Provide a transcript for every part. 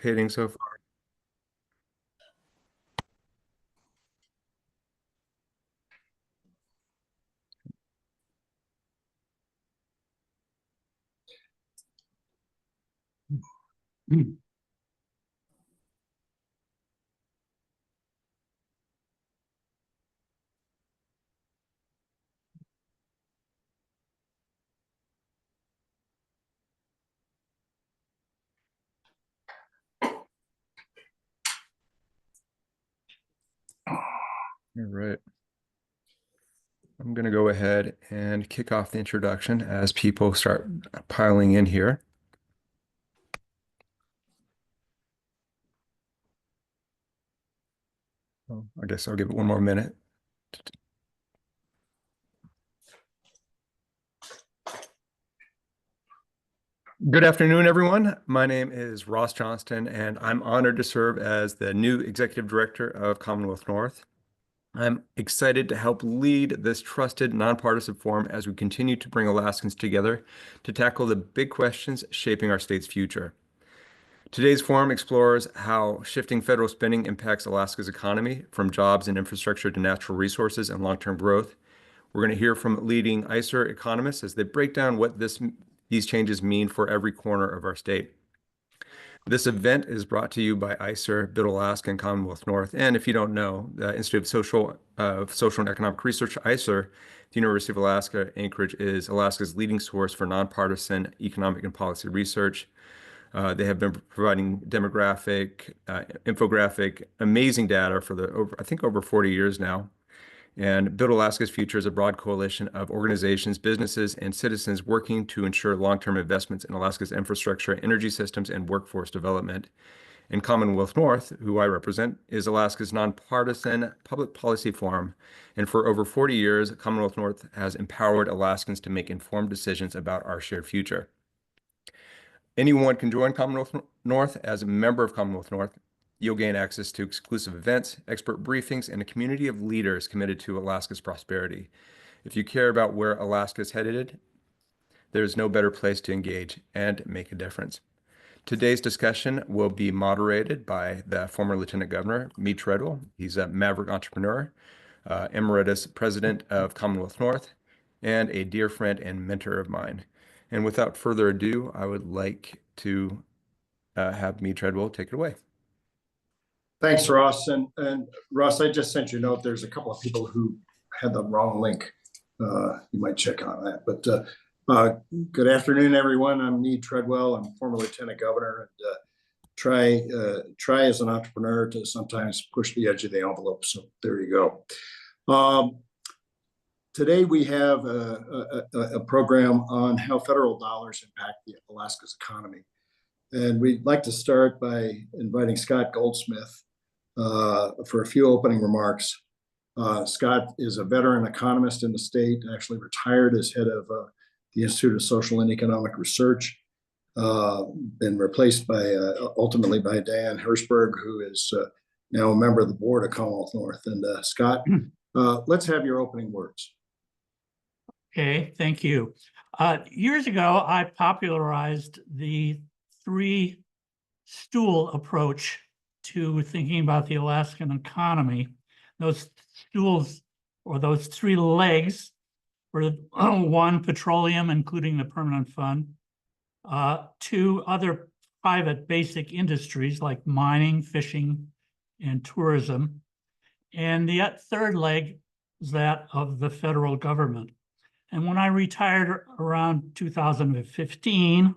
participating so far? All right. I'm going to go ahead and kick off the introduction as people start piling in here. Well, I guess I'll give it one more minute. Good afternoon, everyone. My name is Ross Johnston, and I'm honored to serve as the new Executive Director of Commonwealth North. I'm excited to help lead this trusted, nonpartisan forum as we continue to bring Alaskans together to tackle the big questions shaping our state's future. Today's forum explores how shifting federal spending impacts Alaska's economy, from jobs and infrastructure to natural resources and long-term growth. We're going to hear from leading ISER economists as they break down what these changes mean for every corner of our state. This event is brought to you by ISER, Bid Alaska, and Commonwealth North. And if you don't know, the Institute of Social and Economic Research, ISER, the University of Alaska, Anchorage, is Alaska's leading source for nonpartisan economic and policy research. They have been providing demographic, infographic, amazing data for I think over 40 years now. And Build Alaska's Future is a broad coalition of organizations, businesses, and citizens working to ensure long-term investments in Alaska's infrastructure, energy systems, and workforce development. And Commonwealth North, who I represent, is Alaska's nonpartisan public policy forum. And for over 40 years, Commonwealth North has empowered Alaskans to make informed decisions about our shared future. Anyone can join Commonwealth North as a member of Commonwealth North. You'll gain access to exclusive events, expert briefings, and a community of leaders committed to Alaska's prosperity. If you care about where Alaska is headed, there's no better place to engage and make a difference. Today's discussion will be moderated by the former Lieutenant Governor, Mead Treadwell. He's a maverick entrepreneur, Emeritus President of Commonwealth North, and a dear friend and mentor of mine. And without further ado, I would like to have Mead Treadwell take it away. Thanks, Ross. And Ross, I just sent you a note. There's a couple of people who had the wrong link. You might check on that. But good afternoon, everyone. I'm Mead Treadwell. I'm former Lieutenant Governor, and try as an entrepreneur to sometimes push the edge of the envelope. So there you go. Today we have a program on how federal dollars impact Alaska's economy. And we'd like to start by inviting Scott Goldsmith for a few opening remarks. Scott is a veteran economist in the state, actually retired as head of the Institute of Social and Economic Research, been replaced ultimately by Diane Hirschberg, who is now a member of the board of Commonwealth North. And Scott, let's have your opening words. Okay, thank you. Years ago, I popularized the three-stool approach to thinking about the Alaskan economy. Those stools, or those three legs, were one, petroleum, including the permanent fund, two, other private basic industries like mining, fishing, and tourism, and the third leg is that of the federal government. And when I retired around 2015,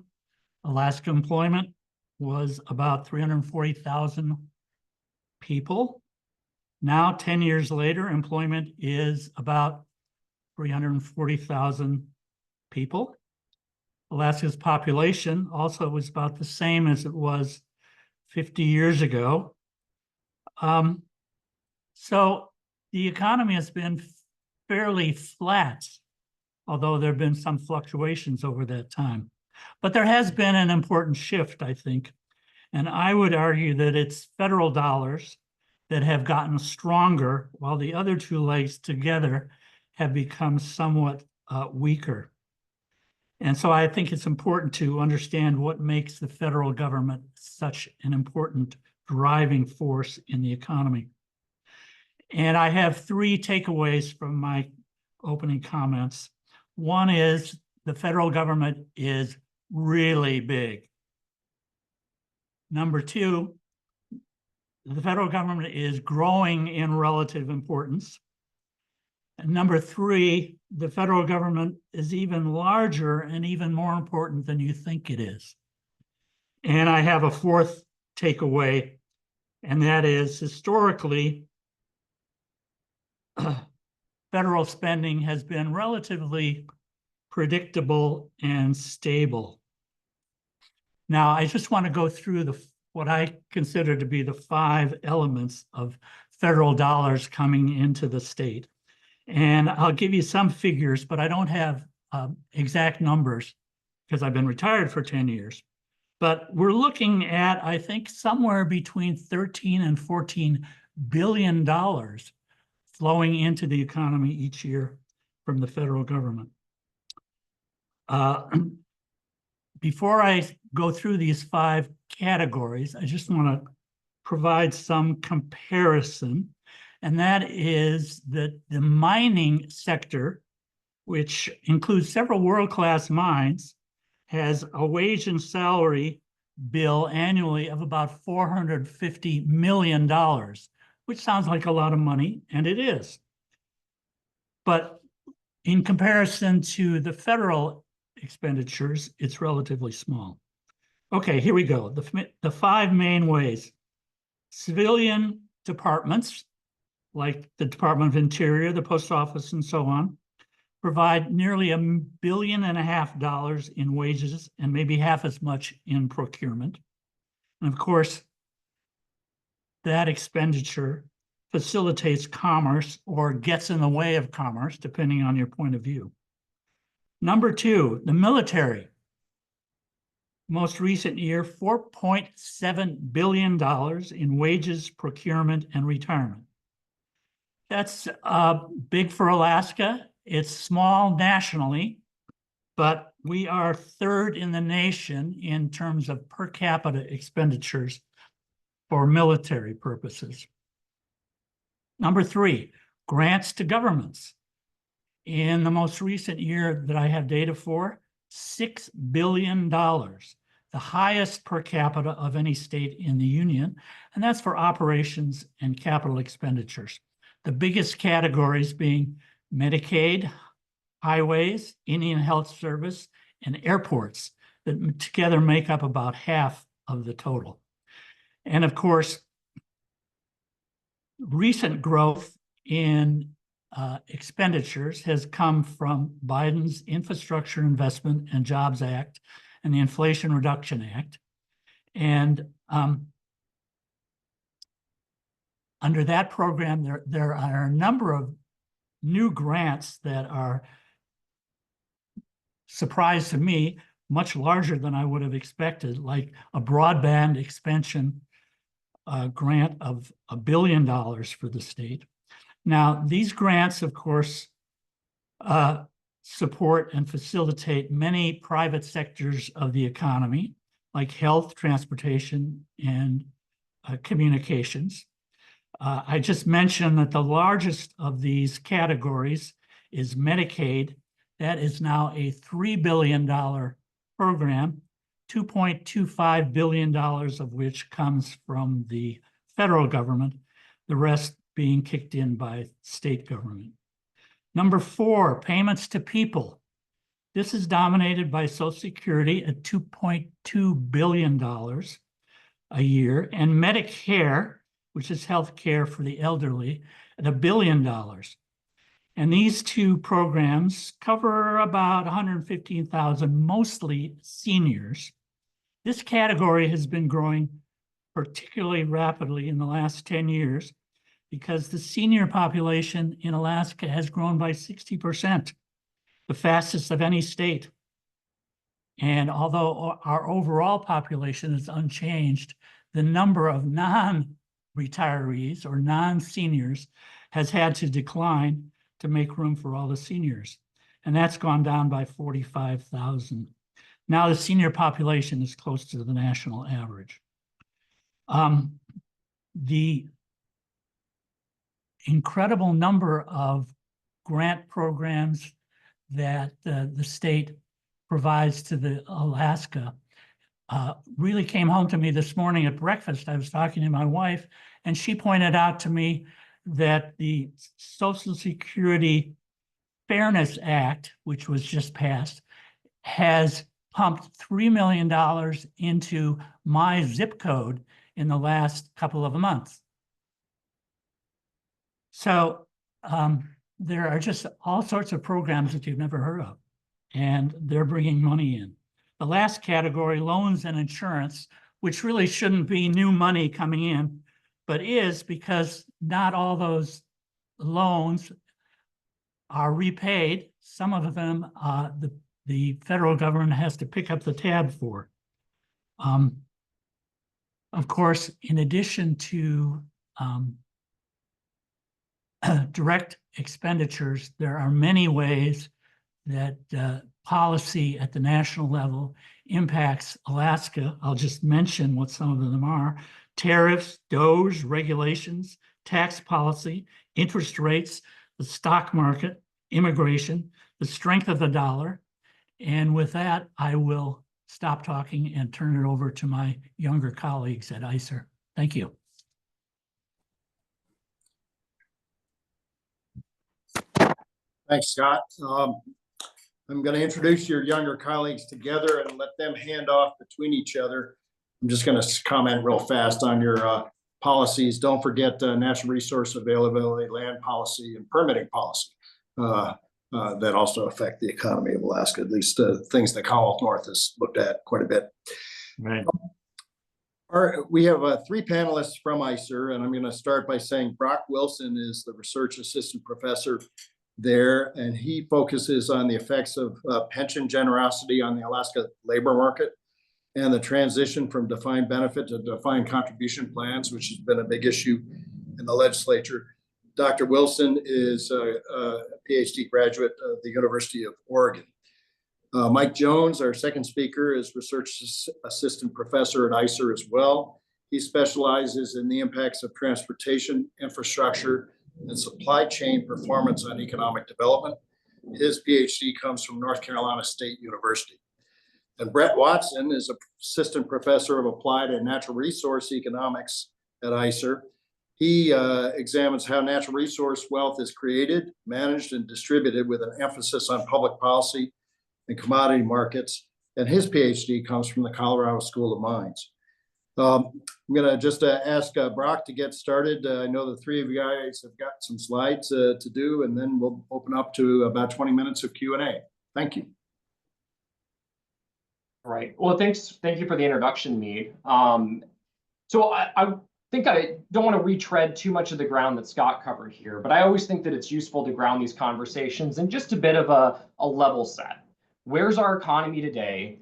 Alaska employment was about 340,000 people. Now, 10 years later, employment is about 340,000 people. Alaska's population also was about the same as it was 50 years ago. So the economy has been fairly flat, although there have been some fluctuations over that time. But there has been an important shift, I think. And I would argue that it's federal dollars that have gotten stronger, while the other two legs together have become somewhat weaker. And so I think it's important to understand what makes the federal government such an important driving force in the economy. And I have three takeaways from my opening comments. One is the federal government is really big. Number two, the federal government is growing in relative importance. And number three, the federal government is even larger and even more important than you think it is. And I have a fourth takeaway, and that is historically, federal spending has been relatively predictable and stable. Now, I just want to go through what I consider to be the 5 elements of federal dollars coming into the state. And I'll give you some figures, but I don't have exact numbers because I've been retired for 10 years. But we're looking at, I think, somewhere between 13 and 14 billion dollars flowing into the economy each year from the federal government. Before I go through these 5 categories, I just want to provide some comparison. And that is that the mining sector, which includes several world-class mines, has a wage and salary bill annually of about $450 million, which sounds like a lot of money, and it is. But in comparison to the federal expenditures, it's relatively small. Okay, here we go. The 5 main ways. Civilian departments, like the Department of Interior, the Post Office, and so on, provide nearly $1.5 billion in wages and maybe half as much in procurement. And of course, that expenditure facilitates commerce or gets in the way of commerce, depending on your point of view. Number 2, the military. Most recent year, $4.7 billion in wages, procurement, and retirement. That's big for Alaska. It's small nationally, but we are 3rd in the nation in terms of per capita expenditures for military purposes. Number 3, grants to governments. In the most recent year that I have data for, $6 billion, the highest per capita of any state in the union, and that's for operations and capital expenditures. The biggest categories being Medicaid, highways, Indian Health Service, and airports that together make up about half of the total. And of course, recent growth in expenditures has come from Biden's Infrastructure Investment and Jobs Act and the Inflation Reduction Act. And under that program, there are a number of new grants that are, surprise to me, much larger than I would have expected, like a broadband expansion grant of $1 billion for the state. Now, these grants, of course, support and facilitate many private sectors of the economy, like health, transportation, and communications. I just mentioned that the largest of these categories is Medicaid. That is now a $3 billion program, $2.25 billion of which comes from the federal government, the rest being kicked in by state government. Number 4, payments to people. This is dominated by Social Security at $2.2 billion a year, and Medicare, which is health care for the elderly, at $1 billion. And these 2 programs cover about 115,000, mostly seniors. This category has been growing particularly rapidly in the last 10 years because the senior population in Alaska has grown by 60%, the fastest of any state. And although our overall population is unchanged, the number of non-retirees or non-seniors has had to decline to make room for all the seniors. and that's gone down by 45,000. Now the senior population is close to the national average. The incredible number of grant programs that the state provides to the Alaska really came home to me this morning at breakfast. I was talking to my wife, and she pointed out to me that the Social Security Fairness Act, which was just passed, has pumped $3 million into my zip code in the last couple of months. So there are just all sorts of programs that you've never heard of, and they're bringing money in. The last category, loans and insurance, which really shouldn't be new money coming in, but is, because not all those loans are repaid. Some of them the federal government has to pick up the tab for. Of course, in addition to direct expenditures, there are many ways that policy at the national level impacts Alaska. I'll just mention what some of them are: tariffs, DOGE, regulations, tax policy, interest rates, the stock market, immigration, the strength of the dollar. And with that, I will stop talking and turn it over to my younger colleagues at ISER. Thank you. Thanks, Scott. I'm going to introduce your younger colleagues together and let them hand off between each other. I'm just going to comment real fast on your policies. Don't forget natural resource availability, land policy, and permitting policy that also affect the economy of Alaska, at least things that Commonwealth North has looked at quite a bit. Right. We have three panelists from ISER, and I'm going to start by saying Brock Wilson is the research assistant professor there, and he focuses on the effects of pension generosity on the Alaska labor market and the transition from defined benefit to defined contribution plans, which has been a big issue in the legislature. Dr. Wilson is a PhD graduate of the University of Oregon. Mike Jones, our second speaker, is research assistant professor at ISER as well. He specializes in the impacts of transportation, infrastructure, and supply chain performance on economic development. His PhD comes from North Carolina State University. And Brett Watson is an assistant professor of applied and natural resource economics at ISER. He examines how natural resource wealth is created, managed, and distributed with an emphasis on public policy and commodity markets. And his PhD comes from the Colorado School of Mines. I'm going to just ask Brock to get started. I know the three of you guys have got some slides to do, and then we'll open up to about 20 minutes of Q&A. Thank you. All right. Well, thank you for the introduction, Mead. So I think I don't want to retread too much of the ground that Scott covered here, but I always think that it's useful to ground these conversations in just a bit of a level set. Where's our economy today?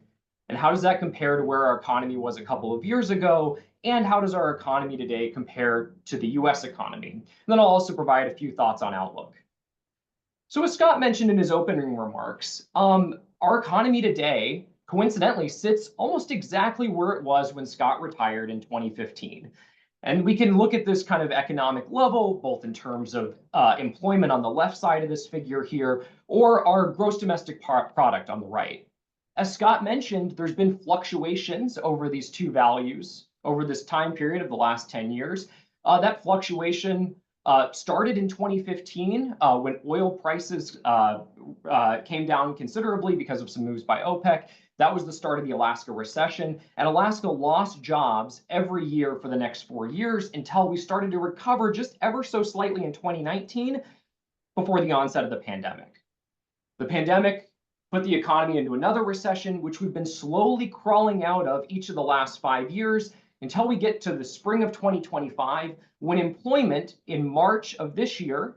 And how does that compare to where our economy was a couple of years ago? And how does our economy today compare to the US economy? And then I'll also provide a few thoughts on outlook. So as Scott mentioned in his opening remarks, our economy today coincidentally sits almost exactly where it was when Scott retired in 2015. And we can look at this kind of economic level, both in terms of employment on the left side of this figure here, or our gross domestic product on the right. As Scott mentioned, there's been fluctuations over these two values over this time period of the last 10 years. That fluctuation started in 2015 when oil prices came down considerably because of some moves by OPEC. That was the start of the Alaska recession, and Alaska lost jobs every year for the next 4 years until we started to recover just ever so slightly in 2019 before the onset of the pandemic. The pandemic put the economy into another recession, which we've been slowly crawling out of each of the last 5 years until we get to the spring of 2025, when employment in March of this year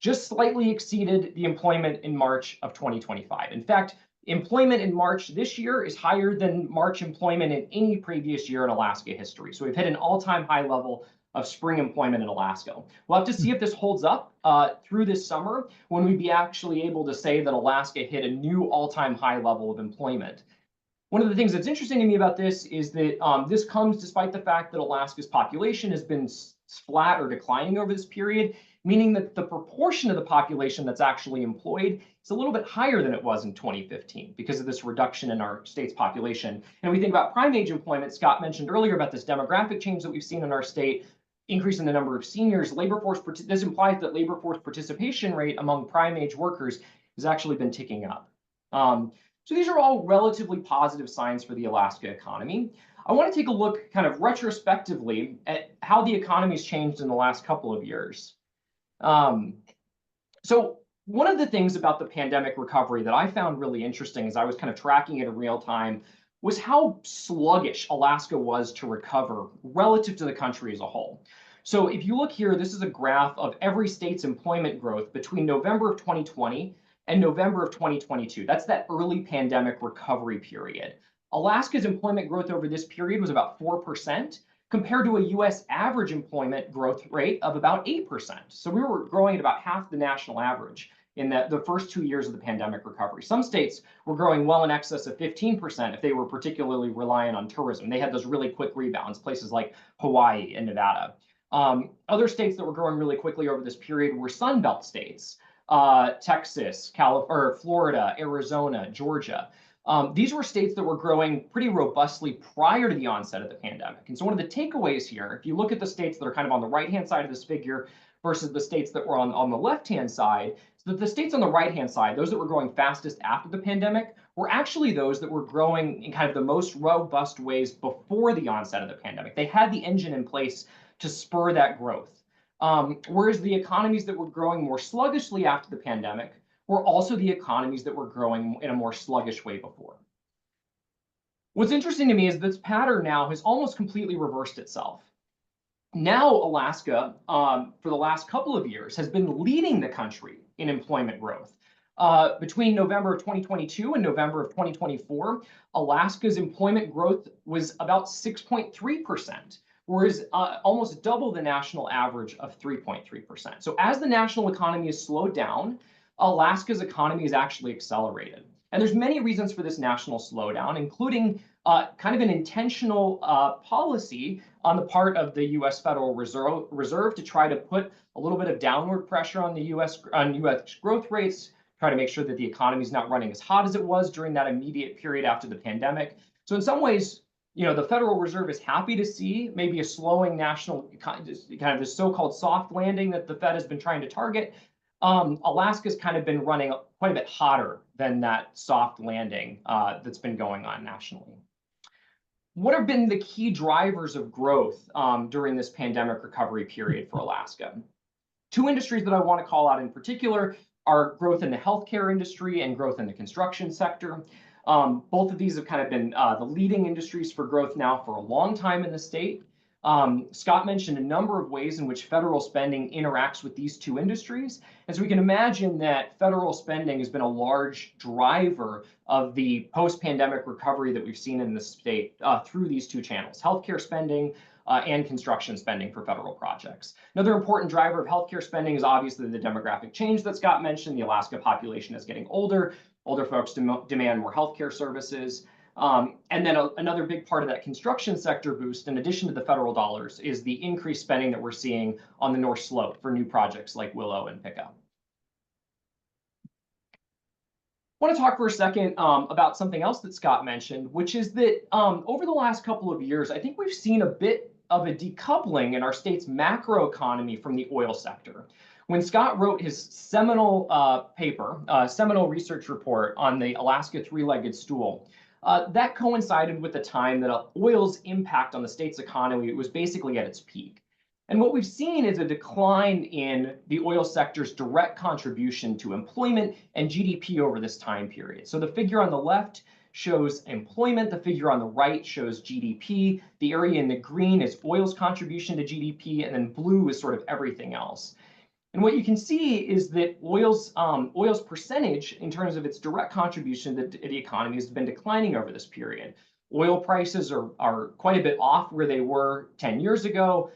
just slightly exceeded the employment in March of 2025. In fact, Employment in March this year is higher than March employment in any previous year in Alaska history. So we've hit an all-time high level of spring employment in Alaska. We'll have to see if this holds up through this summer when we'd be actually able to say that Alaska hit a new all-time high level of employment. One of the things that's interesting to me about this is that this comes despite the fact that Alaska's population has been flat or declining over this period, meaning that the proportion of the population that's actually employed is a little bit higher than it was in 2015 because of this reduction in our state's population. And we think about prime age employment. Scott mentioned earlier about this demographic change that we've seen in our state, increase in the number of seniors. This implies that labor force participation rate among prime age workers has actually been ticking up. So these are all relatively positive signs for the Alaska economy. I want to take a look kind of retrospectively at how the economy's changed in the last couple of years. So one of the things about the pandemic recovery that I found really interesting as I was kind of tracking it in real time was how sluggish Alaska was to recover relative to the country as a whole. So if you look here, this is a graph of every state's employment growth between November of 2020 and November of 2022. That's that early pandemic recovery period. Alaska's employment growth over this period was about 4%, compared to a US average employment growth rate of about 8%. So we were growing at about half the national average in the first 2 years of the pandemic recovery. Some states were growing well in excess of 15% if they were particularly reliant on tourism. They had those really quick rebounds, places like Hawaii and Nevada. Other states that were growing really quickly over this period were Sunbelt states, Texas, Florida, Arizona, Georgia. These were states that were growing pretty robustly prior to the onset of the pandemic. And so one of the takeaways here, if you look at the states that are kind of on the right-hand side of this figure versus the states that were on the left-hand side, so that the states on the right-hand side, those that were growing fastest after the pandemic, were actually those that were growing in kind of the most robust ways before the onset of the pandemic. They had the engine in place to spur that growth. Whereas the economies that were growing more sluggishly after the pandemic were also the economies that were growing in a more sluggish way before. What's interesting to me is this pattern now has almost completely reversed itself. Now Alaska, for the last couple of years, has been leading the country in employment growth. Between November of 2022 and November of 2024, Alaska's employment growth was about 6.3%. Whereas almost double the national average of 3.3%. So as the national economy has slowed down, Alaska's economy has actually accelerated. And there's many reasons for this national slowdown, including kind of an intentional policy on the part of the U.S. Federal Reserve to try to put a little bit of downward pressure on the U.S. growth rates, try to make sure that the economy is not running as hot as it was during that immediate period after the pandemic. So in some ways, the Federal Reserve is happy to see maybe a slowing national kind of this so-called soft landing that the Fed has been trying to target. Alaska's kind of been running quite a bit hotter than that soft landing that's been going on nationally. What have been the key drivers of growth during this pandemic recovery period for Alaska? Two industries that I want to call out in particular are growth in the healthcare industry and growth in the construction sector. Both of these have kind of been the leading industries for growth now for a long time in the state. Scott mentioned a number of ways in which federal spending interacts with these two industries. And so we can imagine that federal spending has been a large driver of the post-pandemic recovery that we've seen in the state through these two channels, healthcare spending and construction spending for federal projects. Another important driver of healthcare spending is obviously the demographic change that Scott mentioned. The Alaska population is getting older. Older folks demand more healthcare services. And then another big part of that construction sector boost, in addition to the federal dollars, is the increased spending that we're seeing on the North Slope for new projects like Willow and Pickup. I want to talk for a second about something else that Scott mentioned, which is that over the last couple of years, I think we've seen a bit of a decoupling in our state's macroeconomy from the oil sector. When Scott wrote his seminal seminal research report on the Alaska three-legged stool, that coincided with the time that oil's impact on the state's economy was basically at its peak. And what we've seen is a decline in the oil sector's direct contribution to employment and GDP over this time period. So the figure on the left shows employment, the figure on the right shows GDP, the area in the green is oil's contribution to GDP, and then blue is sort of everything else. And what you can see is that oil's percentage in terms of its direct contribution to the economy has been declining over this period. Oil prices are quite a bit off where they were 10 years ago.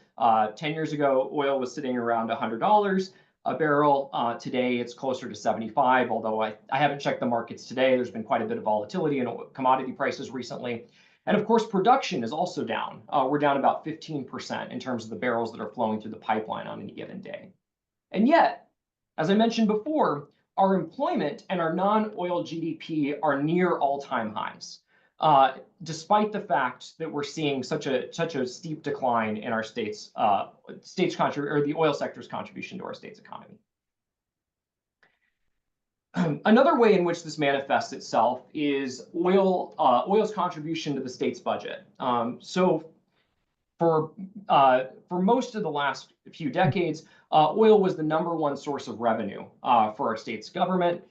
10 years ago, oil was sitting around $100 a barrel. Today, it's closer to 75, although I haven't checked the markets today. There's been quite a bit of volatility in commodity prices recently. And of course, production is also down. We're down about 15% in terms of the barrels that are flowing through the pipeline on any given day. And yet, as I mentioned before, our employment and our non-oil GDP are near all-time highs, despite the fact that we're seeing such a steep decline in our the oil sector's contribution to our state's economy. Another way in which this manifests itself is oil's contribution to the state's budget. So for most of the last few decades, oil was the #1 source of revenue for our state's government.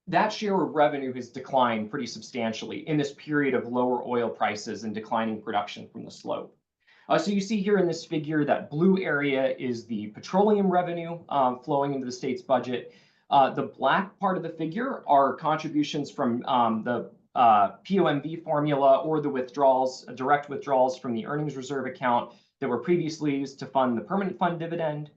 That share of revenue has declined pretty substantially in this period of lower oil prices and declining production from the slope. So you see here in this figure that blue area is the petroleum revenue flowing into the state's budget. The black part of the figure are contributions from the POMV formula or the direct withdrawals from the earnings reserve account that were previously used to fund the permanent fund dividend.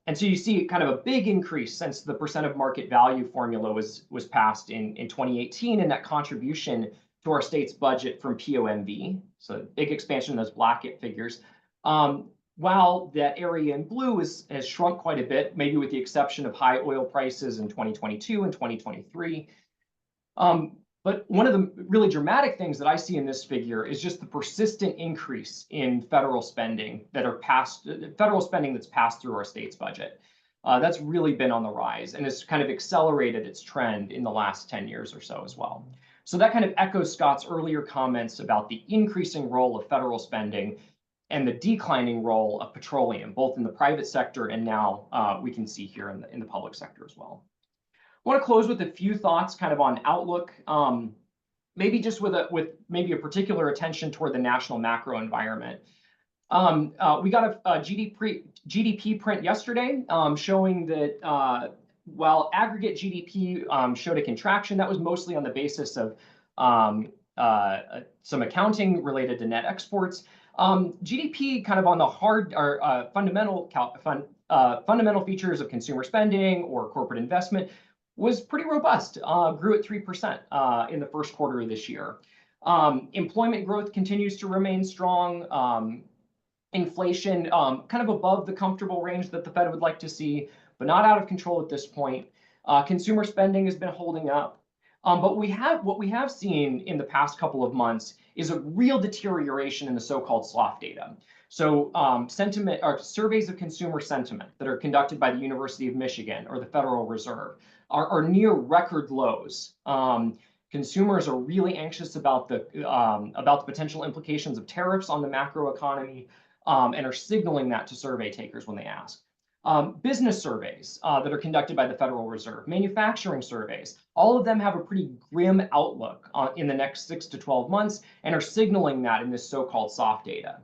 And so you see kind of a big increase since the percent of market value formula was passed in 2018, and that contribution to our state's budget from POMV. So big expansion in those black figures. While that area in blue has shrunk quite a bit, maybe with the exception of high oil prices in 2022 and 2023. But one of the really dramatic things that I see in this figure is just the persistent increase in federal spending that's passed through our state's budget. That's really been on the rise and has kind of accelerated its trend in the last 10 years or so as well. So that kind of echoes Scott's earlier comments about the increasing role of federal spending and the declining role of petroleum, both in the private sector and now we can see here in the public sector as well. I want to close with a few thoughts kind of on outlook, maybe just with maybe a particular attention toward the national macro environment. We got a GDP print yesterday showing that while aggregate GDP showed a contraction, that was mostly on the basis of some accounting related to net exports. GDP kind of on the hard or fundamental features of consumer spending or corporate investment was pretty robust, grew at 3% in the first quarter of this year. Employment growth continues to remain strong. Inflation kind of above the comfortable range that the Fed would like to see, but not out of control at this point. Consumer spending has been holding up. But what we have seen in the past couple of months is a real deterioration in the so-called soft data. So sentiment or surveys of consumer sentiment that are conducted by the University of Michigan or the Federal Reserve are near record lows. Consumers are really anxious about the potential implications of tariffs on the macroeconomy and are signaling that to survey takers when they ask. Business surveys that are conducted by the Federal Reserve, manufacturing surveys, all of them have a pretty grim outlook in the next 6 to 12 months and are signaling that in this so-called soft data.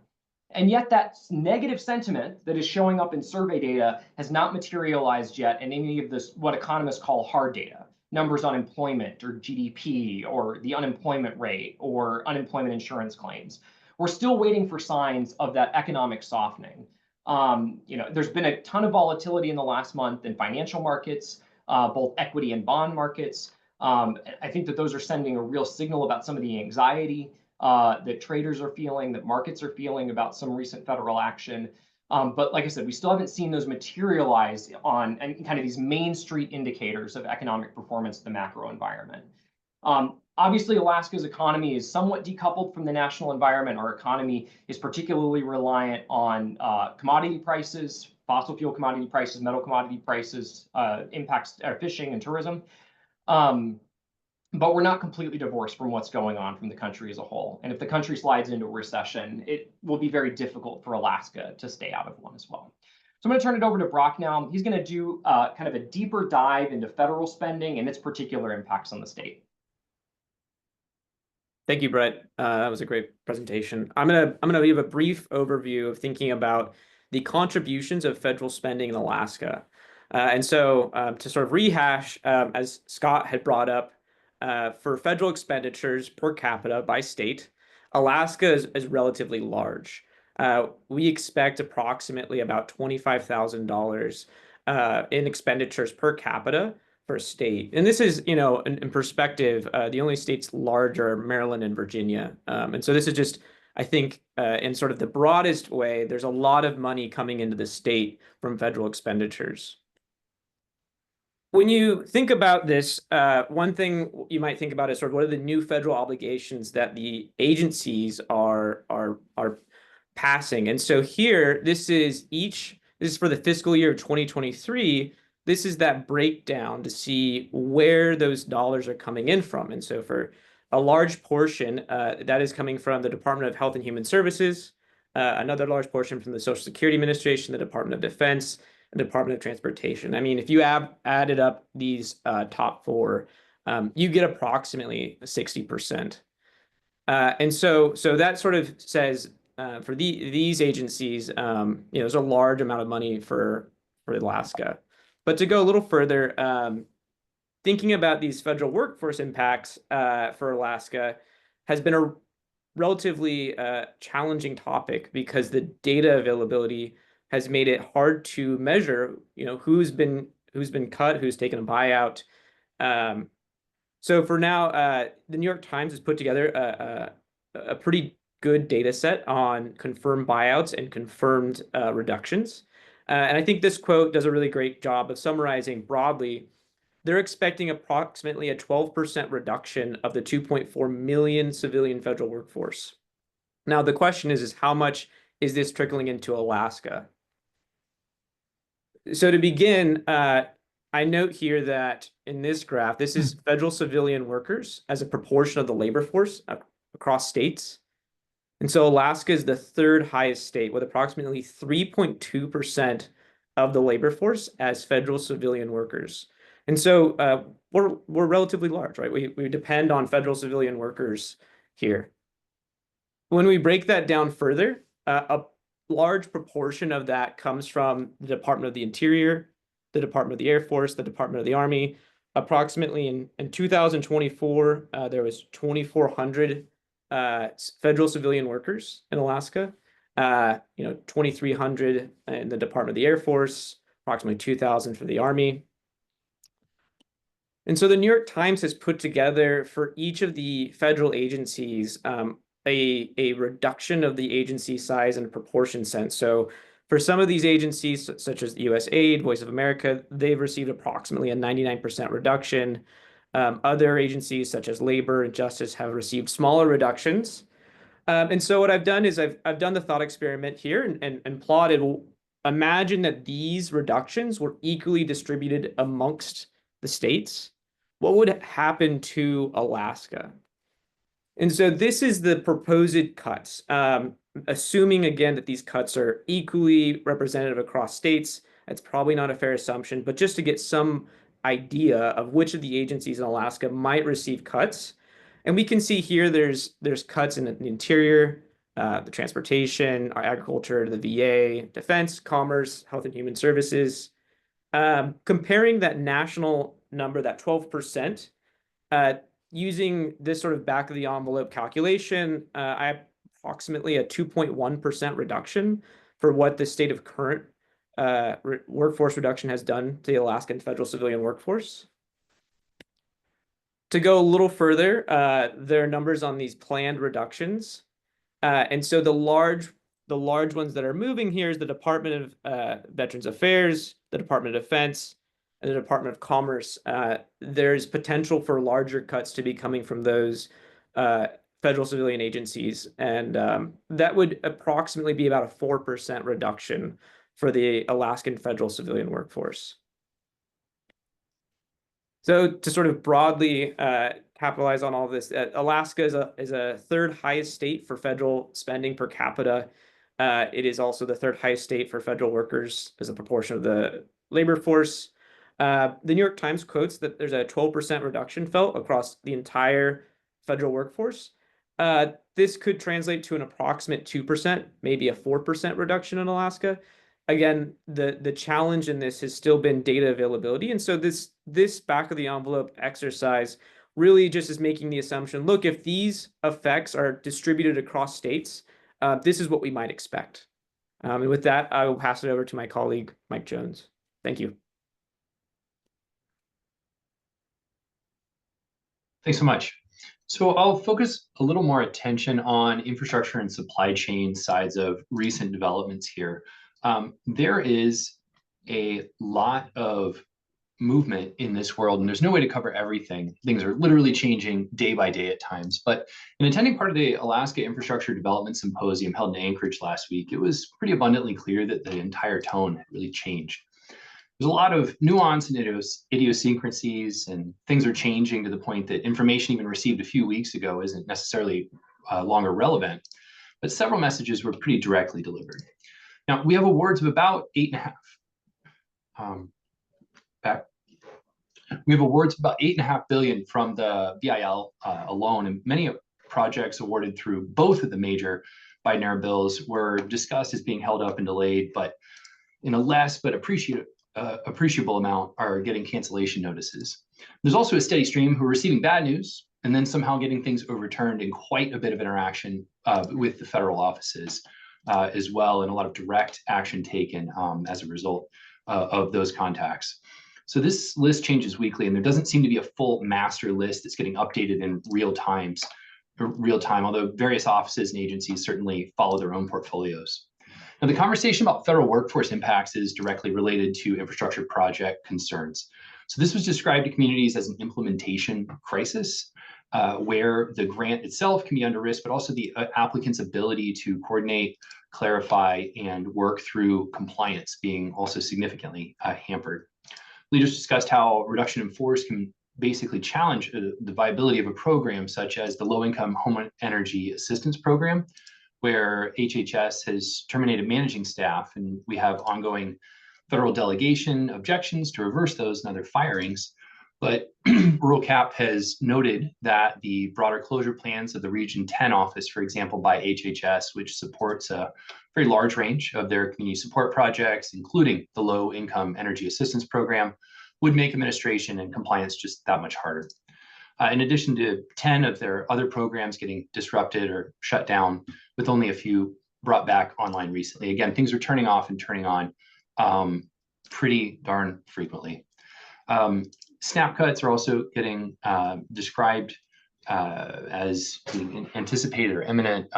And yet that negative sentiment that is showing up in survey data has not materialized yet in any of this, what economists call hard data, numbers on employment or GDP or the unemployment rate or unemployment insurance claims. We're still waiting for signs of that economic softening. There's been a ton of volatility in the last month in financial markets, both equity and bond markets. I think that those are sending a real signal about some of the anxiety that traders are feeling, that markets are feeling about some recent federal action. But like I said, we still haven't seen those materialize on and kind of these main street indicators of economic performance of the macro environment. Obviously, Alaska's economy is somewhat decoupled from the national environment. Our economy is particularly reliant on commodity prices, fossil fuel commodity prices, metal commodity prices, impacts fishing and tourism. But we're not completely divorced from what's going on from the country as a whole. And if the country slides into a recession, it will be very difficult for Alaska to stay out of one as well. So I'm going to turn it over to Brock now. He's going to do kind of a deeper dive into federal spending and its particular impacts on the state. Thank you, Brett. That was a great presentation. I'm gonna give a brief overview of thinking about the contributions of federal spending in Alaska. And so to sort of rehash, as Scott had brought up, for federal expenditures per capita by state, Alaska is relatively large. We expect approximately about $25,000 in expenditures per capita per state. And this is, you know, in perspective, the only states large are Maryland and Virginia. And so this is just, I think, in sort of the broadest way, there's a lot of money coming into the state from federal expenditures. When you think about this, one thing you might think about is sort of what are the new federal obligations that the agencies are passing. And so here, this is for the fiscal year of 2023. This is that breakdown to see where those dollars are coming in from. And so for a large portion, that is coming from the Department of Health and Human Services, another large portion from the Social Security Administration, the Department of Defense, the Department of Transportation. I mean, if you added up these top four, you get approximately 60%. And so that sort of says for these agencies, you know, there's a large amount of money for Alaska. But to go a little further, thinking about these federal workforce impacts for Alaska has been a relatively challenging topic because the data availability has made it hard to measure, you know, who's been cut, who's taken a buyout. So for now, the New York Times has put together a pretty good data set on confirmed buyouts and confirmed reductions. And I think this quote does a really great job of summarizing broadly. They're expecting approximately a 12% reduction of the 2.4 million civilian federal workforce. Now, the question is how much is this trickling into Alaska? So to begin, I note here that in this graph, this is federal civilian workers as a proportion of the labor force across states. And so Alaska is the third highest state with approximately 3.2% of the labor force as federal civilian workers. And so we're relatively large, right? We depend on federal civilian workers here. When we break that down further, a large proportion of that comes from the Department of the Interior, the Department of the Air Force, the Department of the Army. Approximately in 2024, there was 2,400 federal civilian workers in Alaska. 2,300 in the Department of the Air Force, approximately 2,000 for the Army. And so the New York Times has put together for each of the federal agencies a reduction of the agency size and proportion sense. So for some of these agencies, such as USAID, Voice of America, they've received approximately a 99% reduction. Other agencies, such as Labor and Justice, have received smaller reductions. And so what I've done is I've done the thought experiment here and plotted, imagine that these reductions were equally distributed amongst the states. What would happen to Alaska? And so this is the proposed cuts, assuming again that these cuts are equally representative across states. That's probably not a fair assumption, but just to get some idea of which of the agencies in Alaska might receive cuts. And we can see here there's cuts in the Interior, the Transportation, our Agriculture, the VA, Defense, Commerce, Health and Human Services. Comparing that national number, that 12%, using this sort of back of the envelope calculation, I have approximately a 2.1% reduction for what the state of current workforce reduction has done to the Alaskan federal civilian workforce. To go a little further, there are numbers on these planned reductions. And so the large ones that are moving here is the Department of Veterans Affairs, the Department of Defense, and the Department of Commerce. There's potential for larger cuts to be coming from those federal civilian agencies. And that would approximately be about a 4% reduction for the Alaskan federal civilian workforce. So to sort of broadly capitalize on all of this, Alaska is a third highest state for federal spending per capita. It is also the third highest state for federal workers as a proportion of the labor force. The New York Times quotes that there's a 12% reduction felt across the entire federal workforce. This could translate to an approximate 2%, maybe a 4% reduction in Alaska. again, the challenge in this has still been data availability. And so this back of the envelope exercise really just is making the assumption, look, if these effects are distributed across states, this is what we might expect. And with that, I will pass it over to my colleague, Mike Jones. Thank you. Thanks so much. So I'll focus a little more attention on infrastructure and supply chain sides of recent developments here. There is a lot of movement in this world, and there's no way to cover everything. Things are literally changing day by day at times. But in attending part of the Alaska Infrastructure Development Symposium held in Anchorage last week, it was pretty abundantly clear that the entire tone had really changed. There's a lot of nuance and idiosyncrasies, and things are changing to the point that information even received a few weeks ago isn't necessarily longer relevant, but several messages were pretty directly delivered. Now, we have awards of about 8.5. We have awards of about $8.5 billion from the BIL alone, and many projects awarded through both of the major Biden era bills were discussed as being held up and delayed, but in a less but appreciable amount are getting cancellation notices. There's also a steady stream who are receiving bad news and then somehow getting things overturned in quite a bit of interaction with the federal offices as well, and a lot of direct action taken as a result of those contacts. So this list changes weekly, and there doesn't seem to be a full master list that's getting updated in real time, although various offices and agencies certainly follow their own portfolios. Now, the conversation about federal workforce impacts is directly related to infrastructure project concerns. So this was described to communities as an implementation crisis, where the grant itself can be under risk, but also the applicant's ability to coordinate, clarify, and work through compliance being also significantly hampered. Leaders discussed how reduction in force can basically challenge the viability of a program such as the Low-Income Home Energy Assistance Program, where HHS has terminated managing staff, and we have ongoing federal delegation objections to reverse those and other firings. But Rural CAP has noted that the broader closure plans of the Region 10 office, for example, by HHS, which supports a very large range of their community support projects, including the Low-Income Energy Assistance Program, would make administration and compliance just that much harder. In addition to 10 of their other programs getting disrupted or shut down, with only a few brought back online recently. Again, things are turning off and turning on pretty darn frequently. Snap cuts are also getting described as being anticipated or imminent,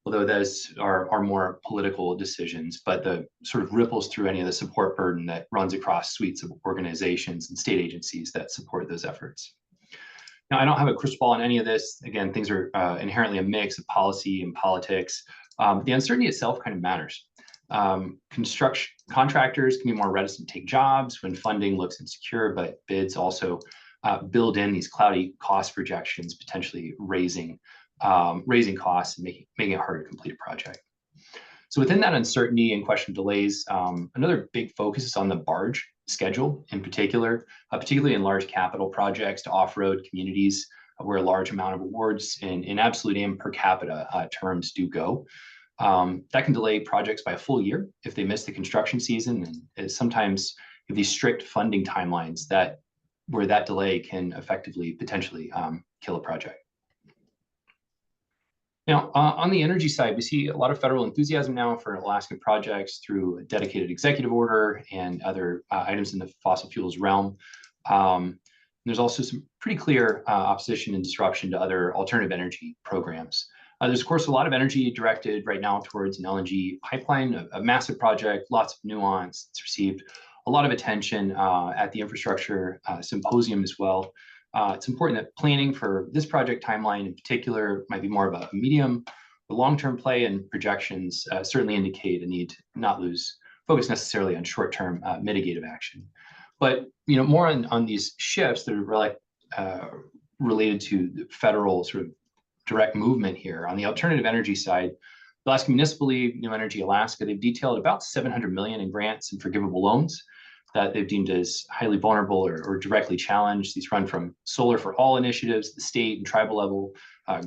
although those are more political decisions, but the sort of ripples through any of the support burden that runs across suites of organizations and state agencies that support those efforts. Now, I don't have a crystal ball on any of this. Again, things are inherently a mix of policy and politics. The uncertainty itself kind of matters. Construction contractors can be more reticent to take jobs when funding looks insecure, but bids also build in these cloudy cost projections, potentially raising costs and making it harder to complete a project. So within that uncertainty and question of delays, another big focus is on the barge schedule in particular, particularly in large capital projects to off-road communities where a large amount of awards in absolute and per capita terms do go. That can delay projects by a full year if they miss the construction season, and sometimes have these strict funding timelines where that delay can effectively potentially kill a project. Now, on the energy side, we see a lot of federal enthusiasm now for Alaska projects through a dedicated executive order and other items in the fossil fuels realm. There's also some pretty clear opposition and disruption to other alternative energy programs. There's, of course, a lot of energy directed right now towards an LNG pipeline, a massive project, lots of nuance. It's received a lot of attention at the infrastructure symposium as well. It's important that planning for this project timeline in particular might be more of a medium or long-term play, and projections certainly indicate a need to not lose focus necessarily on short-term mitigative action. But more on these shifts that are related to the federal sort of direct movement here. On the alternative energy side, Alaska Municipal League, New Energy Alaska, they've detailed about $700 million in grants and forgivable loans that they've deemed as highly vulnerable or directly challenged. These run from solar for all initiatives, the state and tribal level,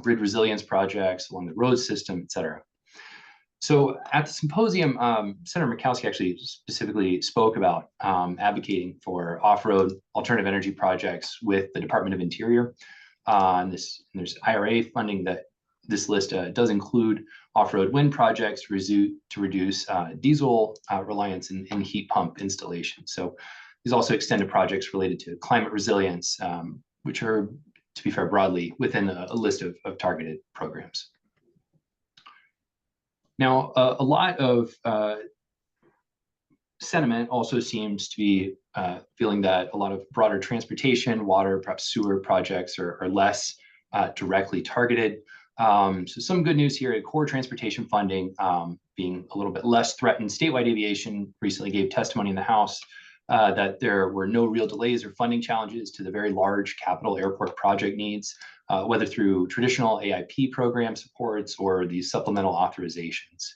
grid resilience projects along the road system, et cetera. So at the symposium, Senator Murkowski actually specifically spoke about advocating for off-road alternative energy projects with the Department of Interior. And there's IRA funding that this list does include off-road wind projects to reduce diesel reliance in heat pump installations. So these also extend to projects related to climate resilience, which are, to be fair, broadly within a list of targeted programs. Now, a lot of sentiment also seems to be feeling that a lot of broader transportation, water, perhaps sewer projects are less directly targeted. So some good news here at core transportation funding being a little bit less threatened. Statewide Aviation recently gave testimony in the House that there were no real delays or funding challenges to the very large capital airport project needs, whether through traditional AIP program supports or these supplemental authorizations.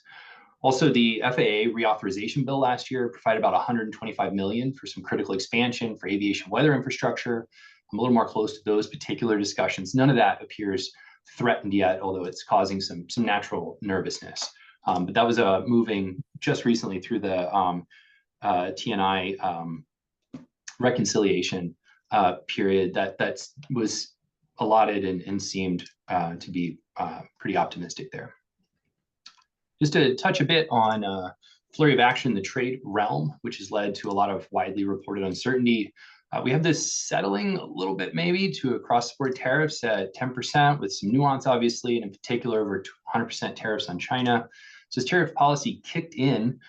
Also, the FAA reauthorization bill last year provided about $125 million for some critical expansion for aviation weather infrastructure. I'm a little more close to those particular discussions. None of that appears threatened yet, although it's causing some natural nervousness. But that was moving just recently through the TNI reconciliation period that was allotted and seemed to be pretty optimistic there. Just to touch a bit on flurry of action in the trade realm, which has led to a lot of widely reported uncertainty. We have this settling a little bit maybe to across-the-board tariffs at 10% with some nuance, obviously, and in particular over 100% tariffs on China. So as tariff policy kicked in,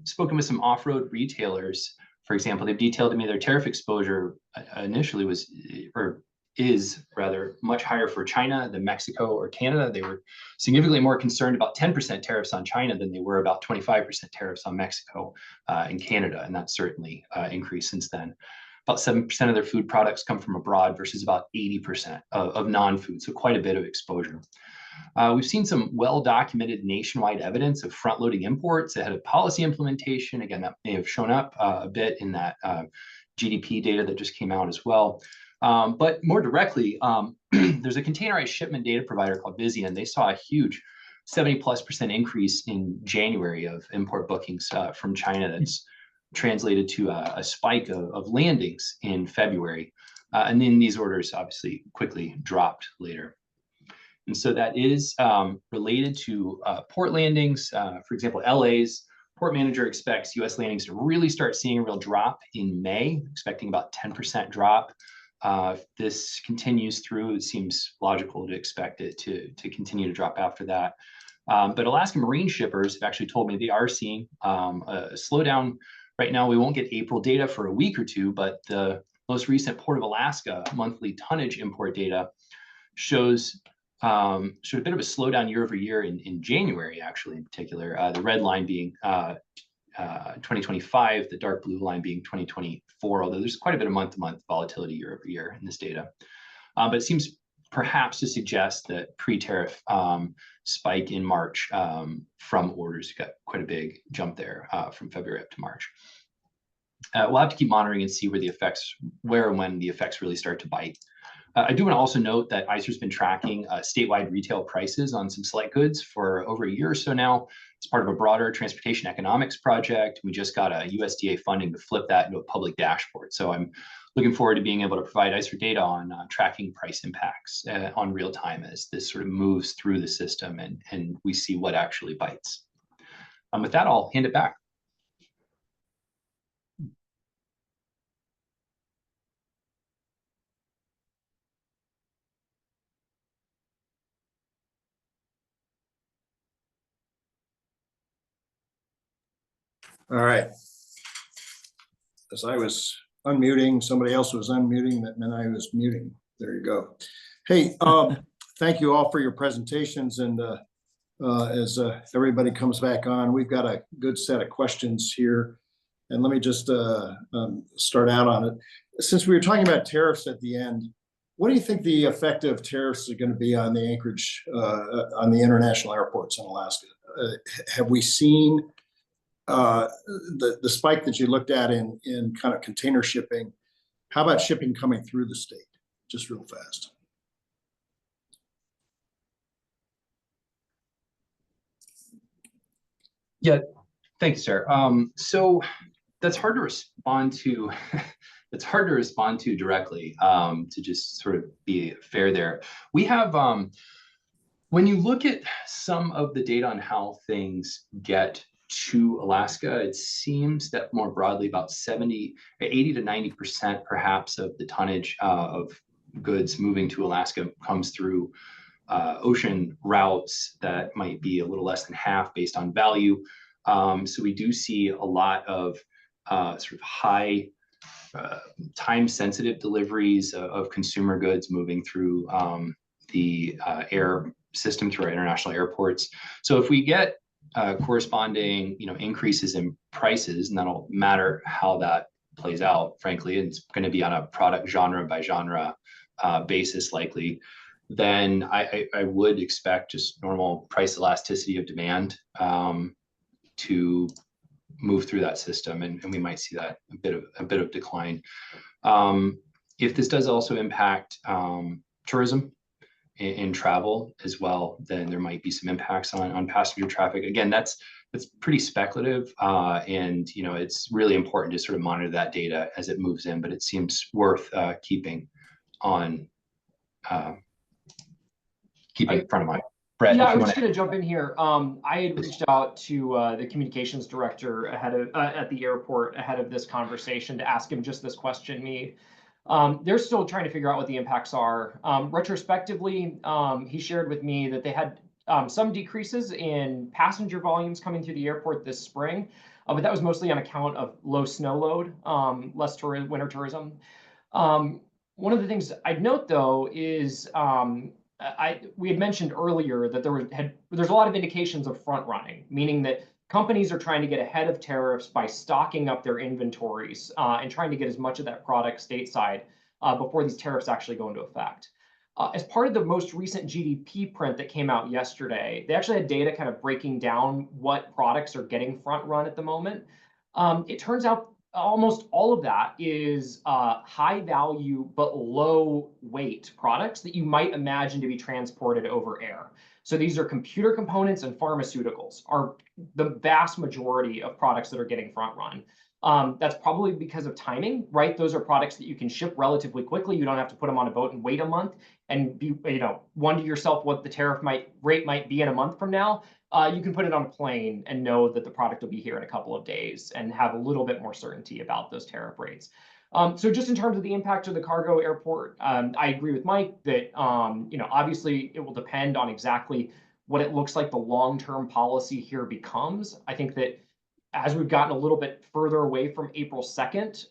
spoken with some off-road retailers, for example, they've detailed to me their tariff exposure initially was, or is rather, much higher for China than Mexico or Canada. They were significantly more concerned about 10% tariffs on China than they were about 25% tariffs on Mexico and Canada, and that's certainly increased since then. About 7% of their food products come from abroad versus about 80% of non-food, so quite a bit of exposure. We've seen some well-documented nationwide evidence of front-loading imports ahead of policy implementation. Again, that may have shown up a bit in that GDP data that just came out as well. But more directly, there's a containerized shipment data provider called Vizian. They saw a huge 70+% increase in January of import bookings from China. That's translated to a spike of landings in February. And then these orders obviously quickly dropped later. And so that is related to port landings. For example, LA's port manager expects US landings to really start seeing a real drop in May, expecting about 10% drop. If this continues through, it seems logical to expect it to continue to drop after that. But Alaska marine shippers have actually told me they are seeing a slowdown. Right now, we won't get April data for a week or two, but the most recent Port of Alaska monthly tonnage import data showed a bit of a slowdown year over year in January, actually, in particular. The red line being 2025, the dark blue line being 2024, although there's quite a bit of month-to-month volatility year over year in this data. But it seems perhaps to suggest that pre-tariff spike in March from orders got quite a big jump there from February up to March. We'll have to keep monitoring and see where and when the effects really start to bite. I do want to also note that ISER has been tracking statewide retail prices on some select goods for over a year or so now. It's part of a broader transportation economics project. We just got a USDA funding to flip that into a public dashboard. So I'm looking forward to being able to provide ISER data on tracking price impacts on real time as this sort of moves through the system and we see what actually bites. With that, I'll hand it back. All right. As I was unmuting, somebody else was unmuting, that meant I was muting. There you go. Hey, thank you all for your presentations. And as everybody comes back on, we've got a good set of questions here. And let me just start out on it. Since we were talking about tariffs at the end, what do you think the effect of tariffs are going to be on the Anchorage, on the international airports in Alaska? Have we seen the spike that you looked at in kind of container shipping? How about shipping coming through the state? Just real fast. Yeah, thank you, sir. So that's hard to respond to. It's hard to respond to directly. To just sort of be fair there, we have when you look at some of the data on how things get to Alaska, it seems that more broadly about 80 to 90% perhaps of the tonnage of goods moving to Alaska comes through ocean routes that might be a little less than half based on value. So we do see a lot of sort of high time-sensitive deliveries of consumer goods moving through the air system through our international airports. So if we get corresponding, increases in prices, and that'll matter how that plays out, frankly, and it's going to be on a product genre by genre basis likely, then I would expect just normal price elasticity of demand to move through that system, and we might see that a bit of decline. If this does also impact tourism and travel as well, then there might be some impacts on passenger traffic. Again, that's pretty speculative, and it's really important to sort of monitor that data as it moves in. But it seems worth keeping on keeping in front of mind. Brett, Yeah, if I you was want just going to jump in here. I had reached out to the communications director ahead of at the airport ahead of this conversation to ask him just this question. They're still trying to figure out what the impacts are. Retrospectively, he shared with me that they had some decreases in passenger volumes coming through the airport this spring, but that was mostly on account of low snow load, less winter tourism. One of the things I'd note, though, is we had mentioned earlier that there's a lot of indications of front running, meaning that companies are trying to get ahead of tariffs by stocking up their inventories and trying to get as much of that product stateside before these tariffs actually go into effect. As part of the most recent GDP print that came out yesterday, they actually had data kind of breaking down what products are getting front run at the moment. It turns out almost all of that is high value but low weight products that you might imagine to be transported over air. So these are computer components and pharmaceuticals are the vast majority of products that are getting front run. That's probably because of timing, right? Those are products that you can ship relatively quickly. You don't have to put them on a boat and wait a month and wonder yourself what the tariff rate might be in a month from now. You can put it on a plane and know that the product will be here in a couple of days and have a little bit more certainty about those tariff rates. So just in terms of the impact of the cargo airport, I agree with Mike that obviously it will depend on exactly what it looks like the long-term policy here becomes. I think that as we've gotten a little bit further away from April 2nd,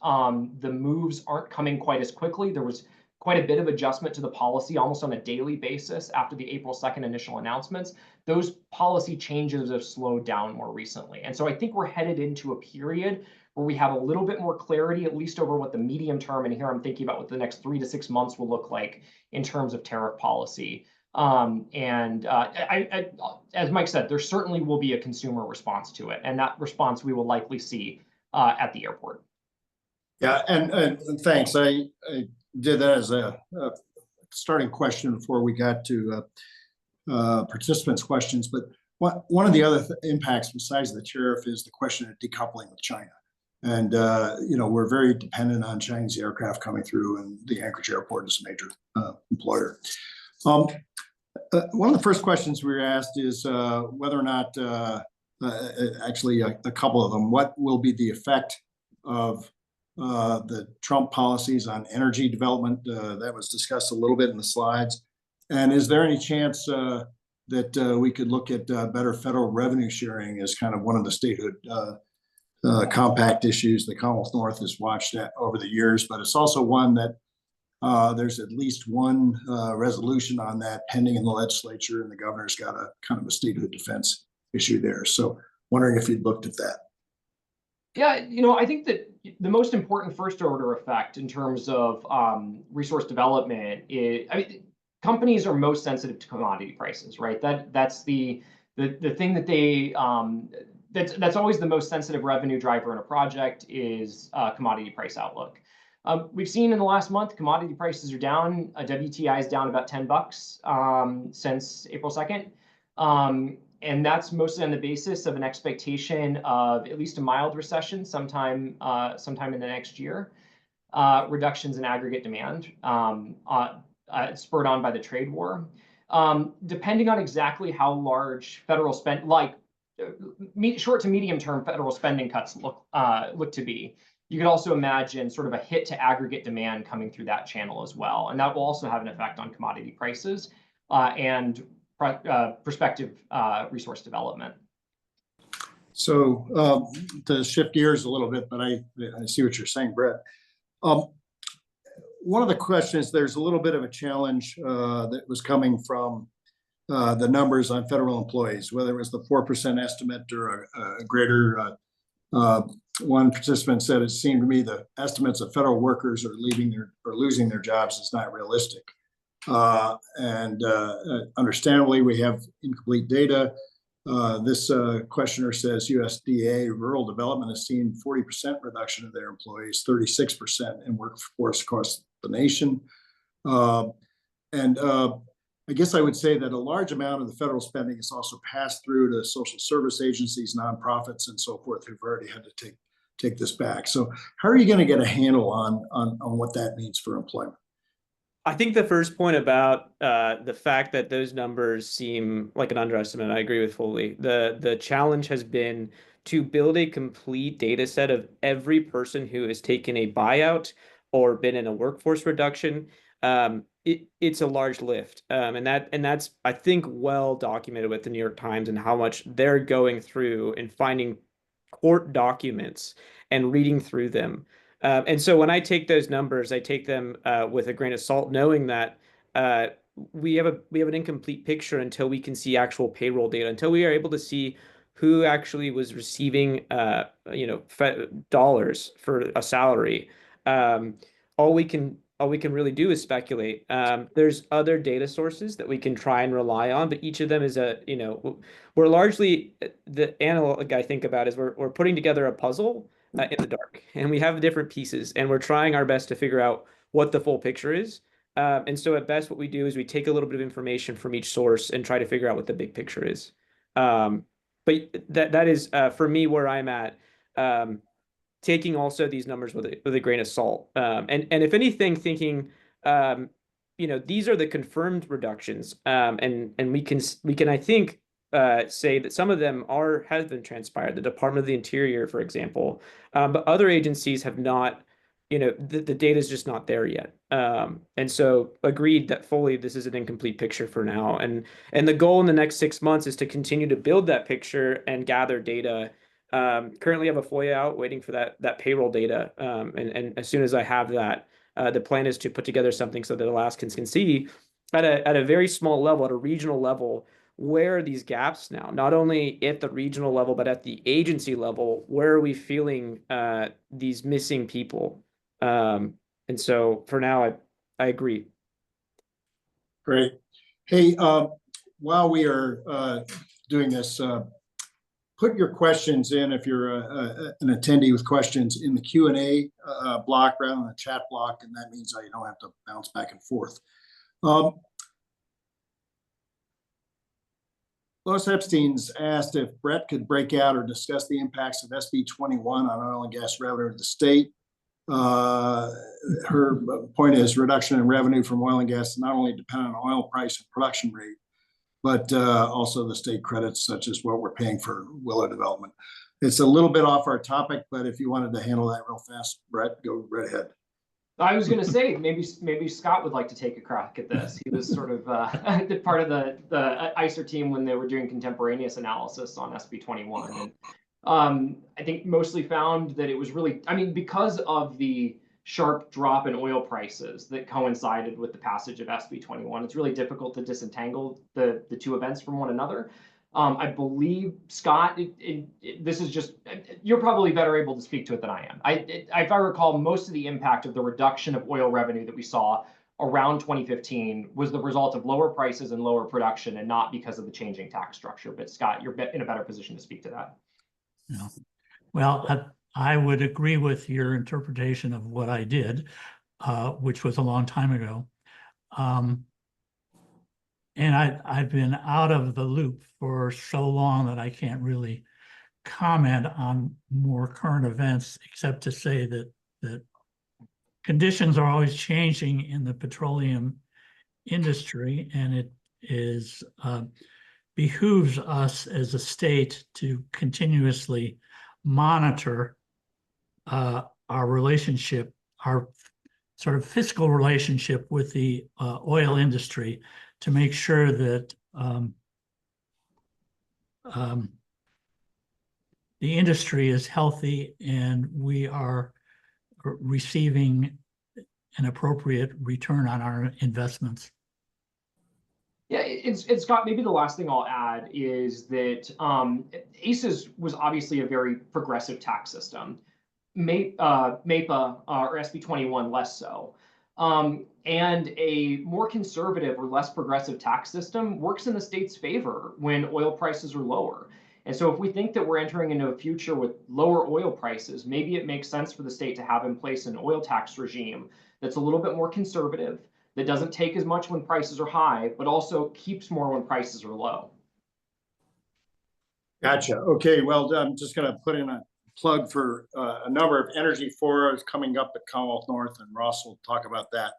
the moves aren't coming quite as quickly. There was quite a bit of adjustment to the policy almost on a daily basis after the April 2nd initial announcements. Those policy changes have slowed down more recently. And so I think we're headed into a period where we have a little bit more clarity, at least over what the medium term, and here I'm thinking about what the next 3 to 6 months will look like in terms of tariff policy. As Mike said, there certainly will be a consumer response to it, and that response we will likely see at the airport. Yeah, and thanks. I did that as a starting question before we got to participants' questions. But one of the other impacts besides the tariff is the question of decoupling with China. And we're very dependent on Chinese aircraft coming through, and the Anchorage airport is a major employer. One of the first questions we were asked is whether or not, actually a couple of them, what will be the effect of the Trump policies on energy development? That was discussed a little bit in the slides. And is there any chance that we could look at better federal revenue sharing as kind of one of the statehood compact issues the Commonwealth North has watched over the years? But it's also one that there's at least one resolution on that pending in the legislature, and the governor's got a kind of a statehood defense issue there. So wondering if you'd looked at that. Yeah, I think that the most important first order effect in terms of resource development is, companies are most sensitive to commodity prices, right? That's the thing that they that's always the most sensitive revenue driver in a project is commodity price outlook. We've seen in the last month, commodity prices are down. WTI is down about $10 since April 2nd. And that's mostly on the basis of an expectation of at least a mild recession sometime in the next year, reductions in aggregate demand spurred on by the trade war. Depending on exactly how large federal spend, like short to medium term federal spending cuts look to be, you could also imagine sort of a hit to aggregate demand coming through that channel as well. And that will also have an effect on commodity prices and prospective resource development. So to shift gears a little bit, but I see what you're saying, Brett. One of the questions, there's a little bit of a challenge that was coming from the numbers on federal employees, whether it was the 4% estimate or a greater. One participant said, it seemed to me the estimates of federal workers are losing their jobs is not realistic. Understandably, we have incomplete data. This questioner says USDA rural development has seen 40% reduction of their employees, 36% in workforce across the nation. I guess I would say that a large amount of the federal spending is also passed through to social service agencies, nonprofits, and so forth, who've already had to take this back. So how are you going to get a handle on what that means for employment? I think the first point about the fact that those numbers seem like an underestimate, I agree with fully. The challenge has been to build a complete data set of every person who has taken a buyout or been in a workforce reduction. It's a large lift, and that's, I think, well documented with the New York Times and how much they're going through and finding court documents and reading through them. And so when I take those numbers, I take them with a grain of salt, knowing that we have an incomplete picture until we can see actual payroll data, until we are able to see who actually was receiving dollars for a salary. All we can really do is speculate. There's other data sources that we can try and rely on, but each of them is we're largely, the analog I think about is we're putting together a puzzle in the dark, and we have different pieces, and we're trying our best to figure out what the full picture is. And so at best, what we do is we take a little bit of information from each source and try to figure out what the big picture is. But that is for me where I'm at. Taking also these numbers with a grain of salt, and if anything, thinking, these are the confirmed reductions, and we can I think say that some of them have been transpired. The Department of the Interior, for example, but other agencies have not. The data is just not there yet, and so agreed that fully this is an incomplete picture for now, and the goal in the next 6 months is to continue to build that picture and gather data. Currently have a FOIA out waiting for that payroll data, and as soon as I have that, the plan is to put together something so that Alaskans can see at a very small level, at a regional level, where are these gaps now? Not only at the regional level, but at the agency level, where are we feeling these missing people? And so for now, I agree. Great. Hey, while we are doing this, put your questions in if you're an attendee with questions in the Q&A block rather than the chat block, and that means you don't have to bounce back and forth. Lois Epstein's asked if Brett could break out or discuss the impacts of SB 21 on oil and gas revenue to the state. Her point is reduction in revenue from oil and gas not only depend on oil price and production rate, but also the state credits, such as what we're paying for Willow development. It's a little bit off our topic, but if you wanted to handle that real fast, Brett, go right ahead. I was going to say maybe Scott would like to take a crack at this. He was sort of part of the ISER team when they were doing contemporaneous analysis on SB 21, and I think mostly found that it was really, because of the sharp drop in oil prices that coincided with the passage of SB 21, it's really difficult to disentangle the two events from one another. I believe, Scott, this is just, you're probably better able to speak to it than I am. If I recall, most of the impact of the reduction of oil revenue that we saw around 2015 was the result of lower prices and lower production, and not because of the changing tax structure. But Scott, you're in a better position to speak to that. Yeah. Well, I would agree with your interpretation of what I did, which was a long time ago. And I've been out of the loop for so long that I can't really comment on more current events, except to say that conditions are always changing in the petroleum industry, and it is behooves us as a state to continuously monitor our relationship, our sort of fiscal relationship with the oil industry, to make sure that the industry is healthy and we are receiving an appropriate return on our investments. Yeah, it's Scott, maybe the last thing I'll add is that ACES was obviously a very progressive tax system. MEPA or SB 21 less so. And a more conservative or less progressive tax system works in the state's favor when oil prices are lower. And so if we think that we're entering into a future with lower oil prices, maybe it makes sense for the state to have in place an oil tax regime that's a little bit more conservative, that doesn't take as much when prices are high, but also keeps more when prices are low. Gotcha. Okay, well, I'm just going to put in a plug for a number of energy forums coming up at Commonwealth North, and Ross will talk about that.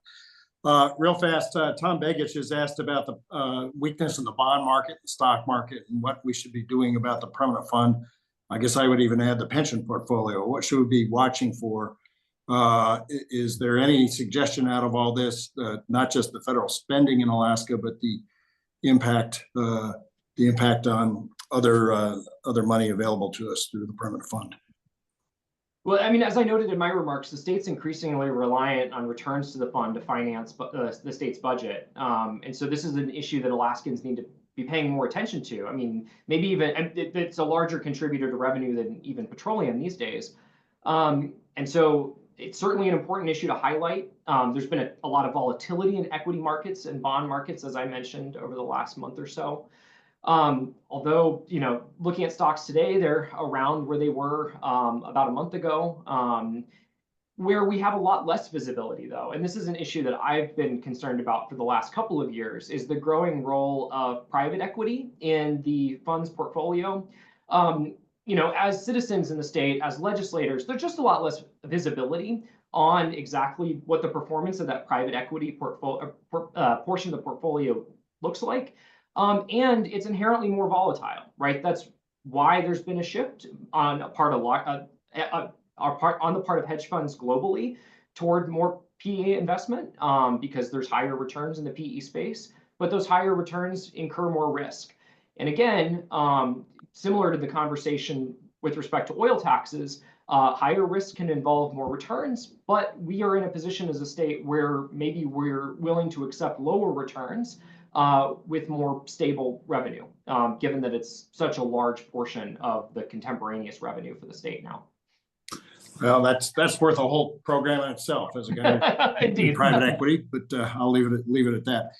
Real fast, Tom Begich has asked about the weakness in the bond market, the stock market, and what we should be doing about the permanent fund. I guess I would even add the pension portfolio. What should we be watching for? Is there any suggestion out of all this, not just the federal spending in Alaska, but the impact on other money available to us through the permanent fund? Well, I mean, as I noted in my remarks, the state's increasingly reliant on returns to the fund to finance the state's budget. And so this is an issue that Alaskans need to be paying more attention to. I mean, maybe even it's a larger contributor to revenue than even petroleum these days. And so it's certainly an important issue to highlight. There's been a lot of volatility in equity markets and bond markets, as I mentioned, over the last month or so. Although, you know, looking at stocks today, they're around where they were about a month ago. Where we have a lot less visibility, though, and this is an issue that I've been concerned about for the last couple of years, is the growing role of private equity in the fund's portfolio. You know, as citizens in the state, as legislators, there's just a lot less visibility on exactly what the performance of that private equity portion of the portfolio looks like. And it's inherently more volatile, right? That's why there's been a shift on a part of on the part of hedge funds globally toward more PE investment, because there's higher returns in the PE space, but those higher returns incur more risk. And again, similar to the conversation with respect to oil taxes, higher risk can involve more returns, but we are in a position as a state where maybe we're willing to accept lower returns with more stable revenue, given that it's such a large portion of the contemporaneous revenue for the state now. Well, that's worth a whole program in itself as a guy in private equity, but I'll leave it at that.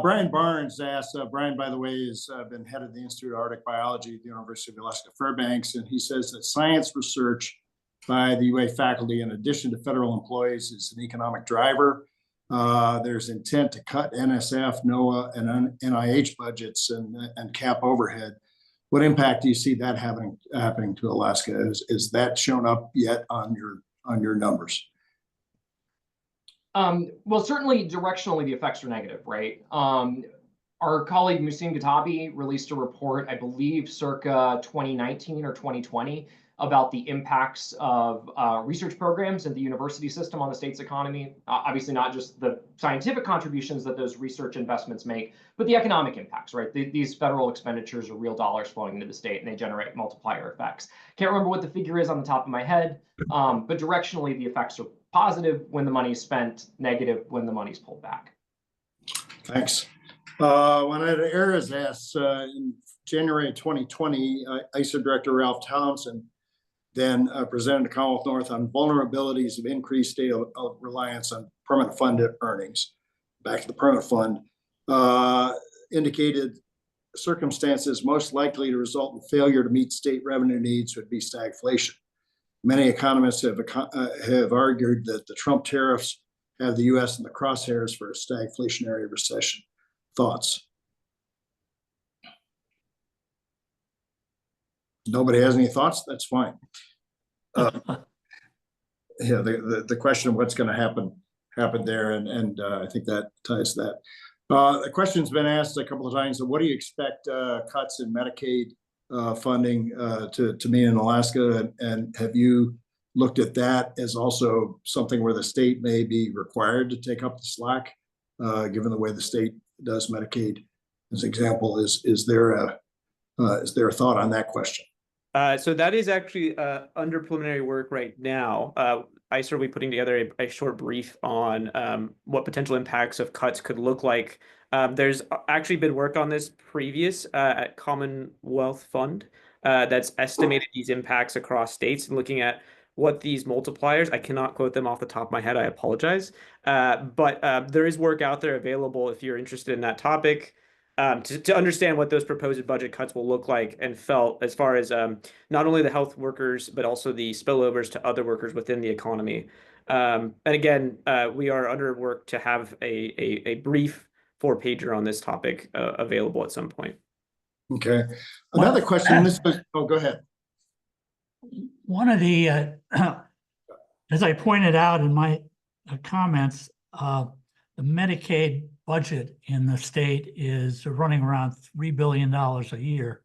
Brian Barnes asked, Brian, by the way, has been head of the Institute of Arctic Biology at the University of Alaska Fairbanks, and he says that science research by the UA faculty, in addition to federal employees, is an economic driver. There's intent to cut NSF, NOAA, and NIH budgets and cap overhead. What impact do you see that happening to Alaska? Is that shown up yet on your numbers? Well, certainly directionally, the effects are negative, right? Our colleague Musim Gatabi released a report, I believe, circa 2019 or 2020, about the impacts of research programs in the university system on the state's economy. Obviously, not just the scientific contributions that those research investments make, but the economic impacts, right? These federal expenditures are real dollars flowing into the state, and they generate multiplier effects. Can't remember what the figure is on the top of my head, but directionally, the effects are positive when the money's spent, negative when the money's pulled back. Thanks. Juanita Ayres asks, in January 2020, ISER Director Ralph Townsend then presented to Commonwealth North on vulnerabilities of increased state reliance on permanent fund earnings. Back to the permanent fund, indicated circumstances most likely to result in failure to meet state revenue needs would be stagflation. Many economists have argued that the Trump tariffs have the U.S. in the crosshairs for a stagflationary recession. Thoughts? Nobody has any thoughts? That's fine. Yeah, the question of what's going to happen there, and I think that ties to that. The question's been asked a couple of times. So what do you expect cuts in Medicaid funding to mean in Alaska? And have you looked at that as also something where the state may be required to take up the slack, given the way the state does Medicaid? As an example, is there a thought on that question? So that is actually under preliminary work right now. ISER will be putting together a short brief on what potential impacts of cuts could look like. There's actually been work on this previous at Commonwealth Fund that's estimated these impacts across states and looking at what these multipliers, I cannot quote them off the top of my head, I apologize. But there is work out there available if you're interested in that topic. To understand what those proposed budget cuts will look like and felt as far as not only the health workers, but also the spillovers to other workers within the economy. And again, we are under work to have a brief 4-pager on this topic available at some point. Okay. Another question. Oh, go ahead. One of the, as I pointed out in my comments, the Medicaid budget in the state is running around $3 billion a year.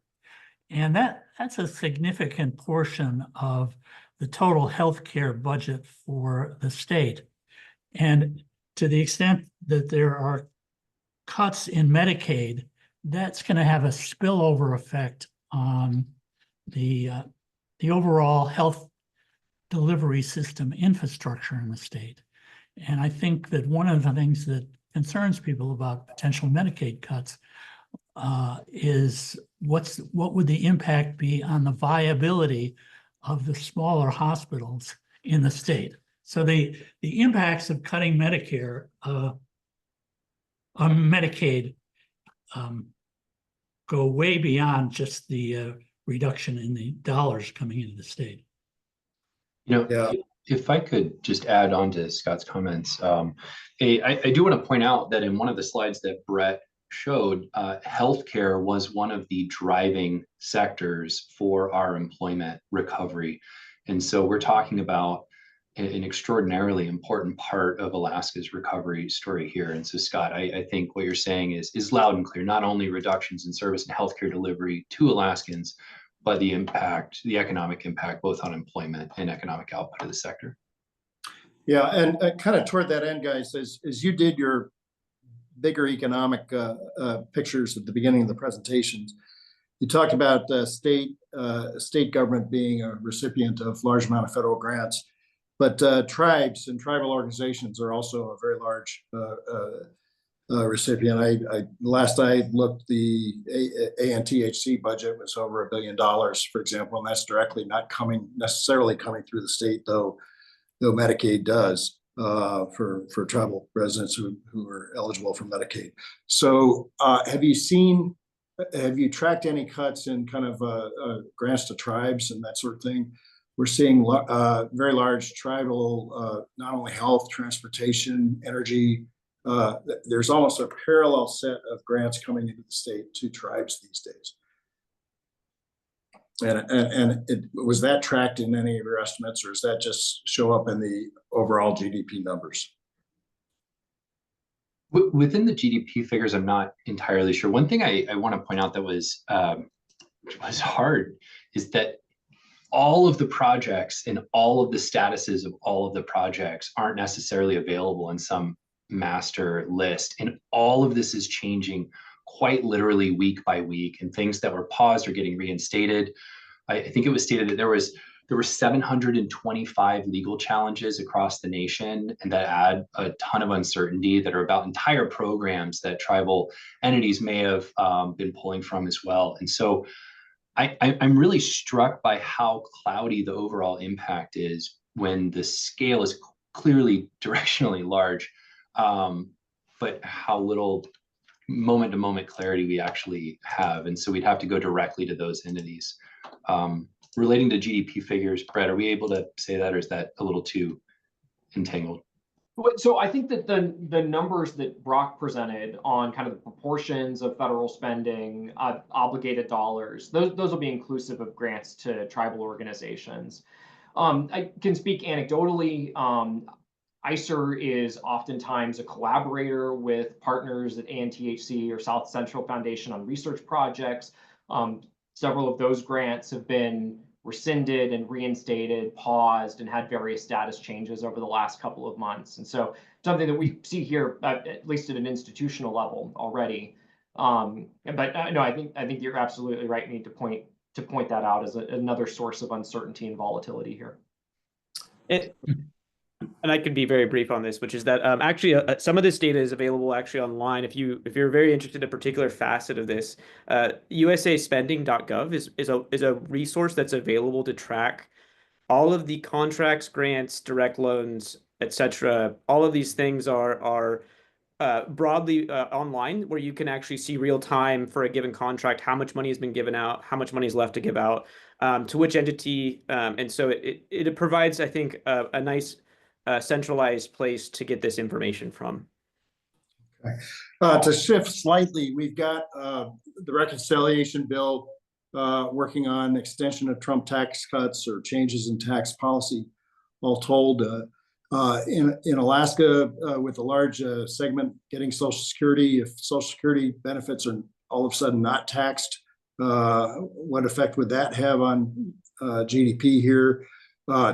And that's a significant portion of the total healthcare budget for the state. And to the extent that there are cuts in Medicaid, that's going to have a spillover effect on the overall health delivery system infrastructure in the state. And I think that one of the things that concerns people about potential Medicaid cuts is what would the impact be on the viability of the smaller hospitals in the state. So the impacts of cutting Medicare on Medicaid go way beyond just the reduction in the dollars coming into the state. Yeah. If I could just add on to Scott's comments, I do want to point out that in one of the slides that Brett showed, healthcare was one of the driving sectors for our employment recovery. And so we're talking about an extraordinarily important part of Alaska's recovery story here. And so, Scott, I think what you're saying is loud and clear, not only reductions in service and healthcare delivery to Alaskans, but the impact, the economic impact, both on employment and economic output of the sector. Yeah, and kind of toward that end, guys, as you did your bigger economic pictures at the beginning of the presentations, you talked about state government being a recipient of large amount of federal grants, but tribes and tribal organizations are also a very large recipient. Last I looked, the ANTHC budget was over $1 billion, for example, and that's directly not necessarily coming through the state, though Medicaid does for tribal residents who are eligible for Medicaid. So have you tracked any cuts in kind of grants to tribes and that sort of thing? We're seeing very large tribal, not only health, transportation, energy. There's almost a parallel set of grants coming into the state to tribes these days. And was that tracked in any of your estimates, or does that just show up in the overall GDP numbers? Within the GDP figures, I'm not entirely sure. One thing I want to point out that was hard is that all of the projects and all of the statuses of all of the projects aren't necessarily available in some master list. And all of this is changing quite literally week by week, and things that were paused are getting reinstated. I think it was stated that there were 725 legal challenges across the nation, and that add a ton of uncertainty that are about entire programs that tribal entities may have been pulling from as well. And so I'm really struck by how cloudy the overall impact is when the scale is clearly directionally large, but how little moment-to-moment clarity we actually have. And so we'd have to go directly to those entities. Relating to GDP figures, Brett, are we able to say that, or is that a little too entangled? So I think that the numbers that Brock presented on kind of the proportions of federal spending, obligated dollars, those will be inclusive of grants to tribal organizations. I can speak anecdotally. ISER is oftentimes a collaborator with partners at ANTHC or South Central Foundation on research projects. Several of those grants have been rescinded and reinstated, paused, and had various status changes over the last couple of months. And so something that we see here, at least at an institutional level already. But no, I think you're absolutely right. You need to point that out as another source of uncertainty and volatility here. And I can be very brief on this, which is that actually some of this data is available actually online. If you're very interested in a particular facet of this, usaspending.gov is a resource that's available to track all of the contracts, grants, direct loans, etc. All of these things are broadly online, where you can actually see real time for a given contract how much money has been given out, how much money is left to give out, to which entity, and so it provides, I think, a nice centralized place to get this information from. Okay. To shift slightly, we've got the reconciliation bill working on extension of Trump tax cuts or changes in tax policy. All told, in Alaska, with a large segment getting Social Security, if Social Security benefits are all of a sudden not taxed, what effect would that have on GDP here?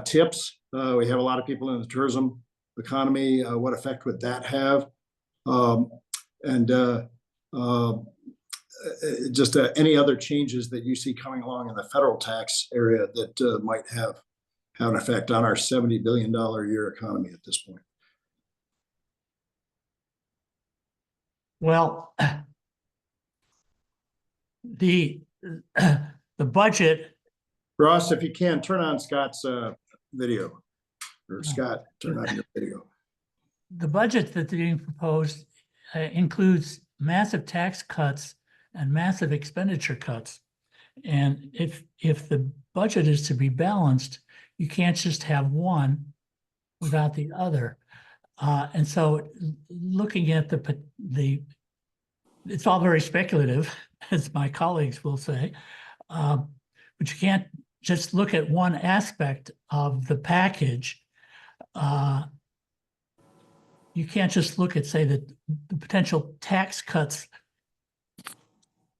Tips, we have a lot of people in the tourism economy. What effect would that have? Just any other changes that you see coming along in the federal tax area that might have an effect on our $70 billion a year economy at this point? Well, the budget. Ross, if you can, turn on Scott's video. Or Scott, turn on your video. The budget that's being proposed includes massive tax cuts and massive expenditure cuts. And if the budget is to be balanced, you can't just have one without the other. And so looking at it's all very speculative, as my colleagues will say, but you can't just look at one aspect of the package. You can't just look at, say, the potential tax cuts,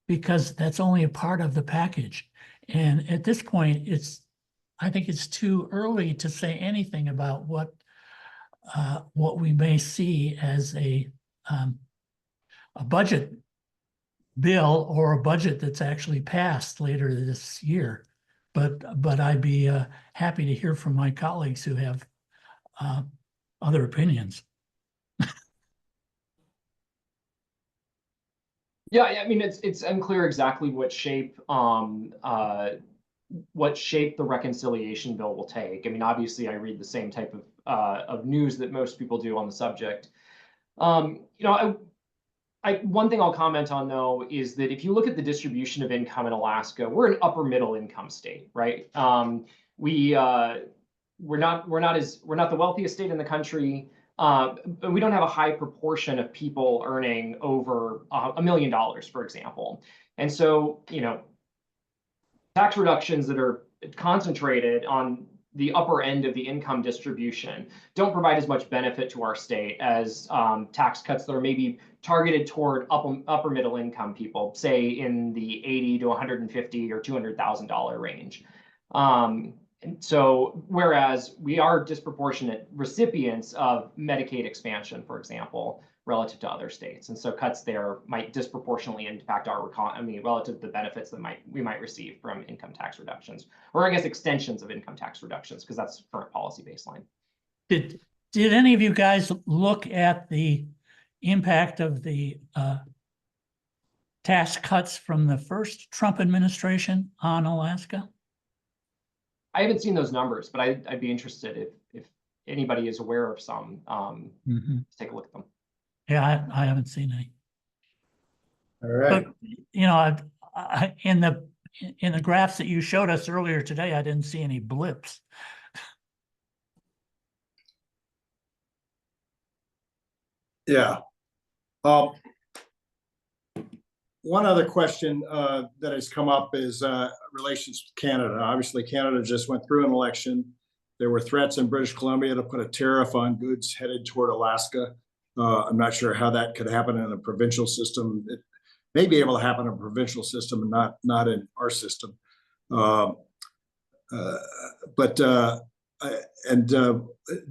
because that's only a part of the package. And at this point, I think it's too early to say anything about what we may see as a budget bill or a budget that's actually passed later this year. But I'd be happy to hear from my colleagues who have other opinions. Yeah, I mean, it's unclear exactly what shape the reconciliation bill will take. I mean, obviously, I read the same type of news that most people do on the subject. One thing I'll comment on, though, is that if you look at the distribution of income in Alaska, we're an upper middle income state, right? We're not the wealthiest state in the country. But we don't have a high proportion of people earning over $1 million, for example. And so, tax reductions that are concentrated on the upper end of the income distribution don't provide as much benefit to our state as tax cuts that are maybe targeted toward upper middle income people, say in the $80,000 to $150,000 or $200,000 range. And so, whereas we are disproportionate recipients of Medicaid expansion, for example, relative to other states, and so cuts there might disproportionately impact our economy relative to the benefits that we might receive from income tax reductions, or I guess extensions of income tax reductions, because that's current policy baseline. Did any of you guys look at the impact of the tax cuts from the first Trump administration on Alaska? I haven't seen those numbers, but I'd be interested if anybody is aware of some. Take a look at them. Yeah, I haven't seen any. All right. But in the graphs that you showed us earlier today, I didn't see any blips. Yeah. One other question that has come up is relations with Canada. Obviously, Canada just went through an election. There were threats in British Columbia to put a tariff on goods headed toward Alaska. I'm not sure how that could happen in a provincial system. It may be able to happen in a provincial system and not in our system. Do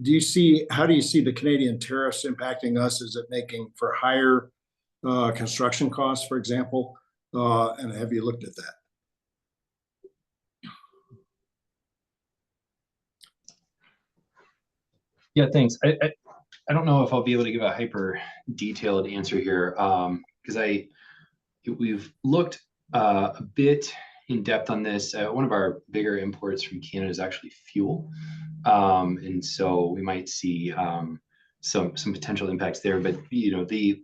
you see, how do you see the Canadian tariffs impacting us? Is it making for higher construction costs, for example? And have you looked at that? Yeah, thanks. I don't know if I'll be able to give a hyper detailed answer here, because we've looked a bit in depth on this. One of our bigger imports from Canada is actually fuel, and so we might see some potential impacts there. But the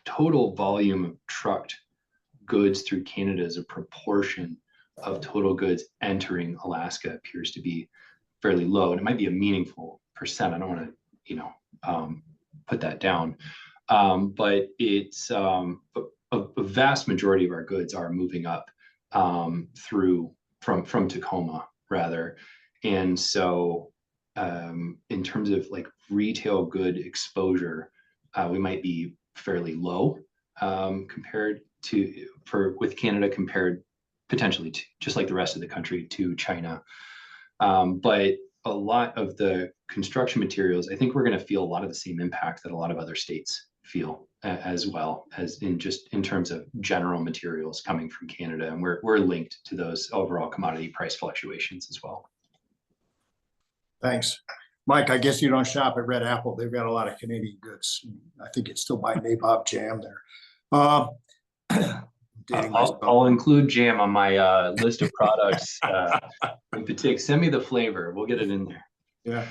total volume of trucked goods through Canada as a proportion of total goods entering Alaska appears to be fairly low, and it might be a meaningful percent. I don't want to put that down, but it's a vast majority of our goods are moving up from Tacoma rather, and so in terms of like retail good exposure, we might be fairly low compared to with Canada, compared potentially to just like the rest of the country to China. But a lot of the construction materials, I think we're going to feel a lot of the same impact that a lot of other states feel, as well as in terms of general materials coming from Canada, and we're linked to those overall commodity price fluctuations as well. Thanks. Mike, I guess you don't shop at Red Apple. They've got a lot of Canadian goods. I think it's still buy Nabob jam there. I'll include jam on my list of products. In particular, send me the flavor. We'll get it in there. Yeah.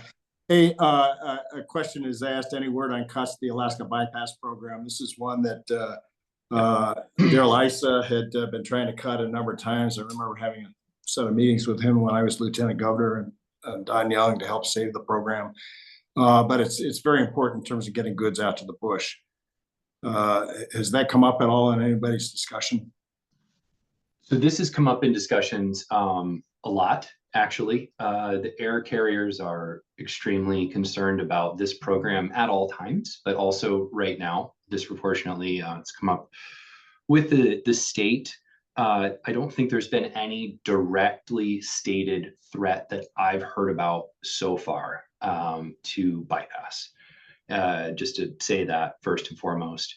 Hey, a question is asked, any word on cuts the Alaska Bypass Program? This is one that Daryl ISA had been trying to cut a number of times. I remember having a set of meetings with him when I was Lieutenant Governor, and Don Young to help save the program. But it's very important in terms of getting goods out to the bush. Has that come up at all in anybody's discussion? So this has come up in discussions a lot, actually. The air carriers are extremely concerned about this program at all times, but also right now, disproportionately, it's come up with the state. I don't think there's been any directly stated threat that I've heard about so far to bypass. Just to say that first and foremost.